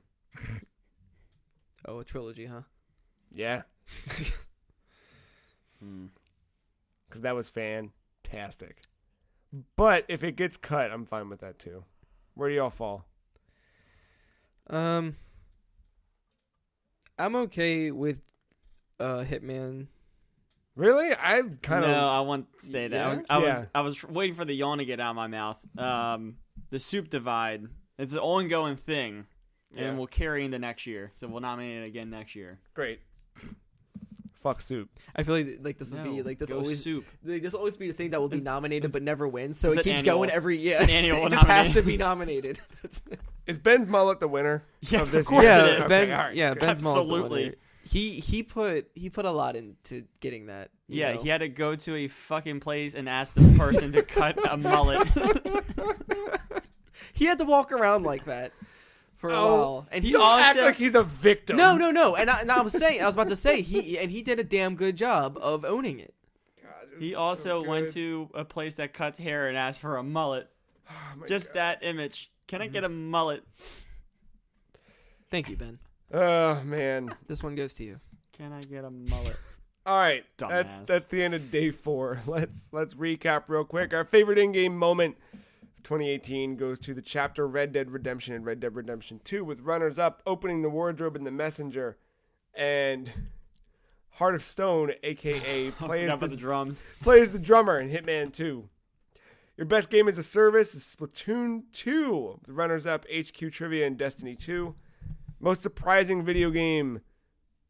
Oh, a trilogy, huh? Yeah. Hmm. Because that was fantastic. But if it gets cut, I'm fine with that too. Where do y'all fall? I'm okay with Hitman. Really? I kind of. No, I want to stay there. Yeah? I was waiting for the yawn to get out of my mouth. The Soup Divide. It's an ongoing thing, Yeah. and we'll carry into next year. So we'll nominate it again next year. Great. Fuck Soup. I feel like this will be like this go always Soup. like, this will always be the thing that will be nominated but never wins. So it's it an keeps annual- going every year. it's an annual It just has nomination. to be nominated. Is Ben's mullet the winner? Yes, this of course year? it yeah, is. Okay, Ben, all right, yeah, good. Ben's Malls the Absolutely. winner. He put a lot into getting that. you Yeah, know? he had to go to a fucking place and ask the person to cut a mullet. He had to walk around like that for a Oh, while, and he Don't act also- like he's a victim. no. And I was about to say he did a damn good job of owning it. God, it was He so also went good. to a place that cuts hair and asked for a mullet. Oh my Just God. that image. Can I get a mullet? Thank you, Ben. Oh man. This one goes to you. Can I get a mullet? All right, that's Dumbass. the end of day 4. Let's recap real quick. Our favorite in-game moment of 2018 goes to the chapter Red Dead Redemption and Red Dead Redemption 2, with runners-up opening the wardrobe in the messenger, and Heart of Stone, aka Forgot about the drums. plays the drummer in Hitman 2. Your best game as a service is Splatoon 2. The runners-up HQ Trivia and Destiny 2. Most surprising video game,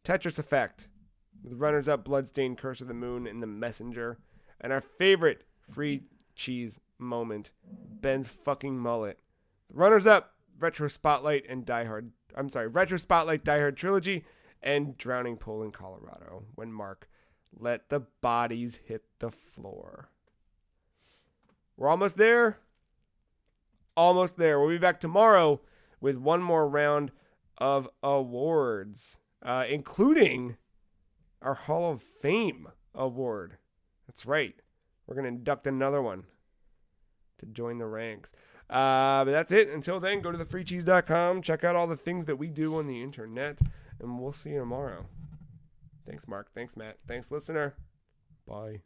Tetris Effect. The runners-up Bloodstained Curse of the Moon and The Messenger. And our favorite free cheese moment, Ben's fucking mullet. The runners-up Retro Spotlight and Retro Spotlight Die Hard Trilogy and Drowning Pool in Colorado when Mark let the bodies hit the floor. We're almost there. Almost there. We'll be back tomorrow with one more round of awards, including our Hall of Fame award. That's right. We're going to induct another one to join the ranks. But that's it. Until then, go to thefreecheese.com. Check out all the things that we do on the internet. And we'll see you tomorrow. Thanks, Mark. Thanks, Matt. Thanks, listener. Bye.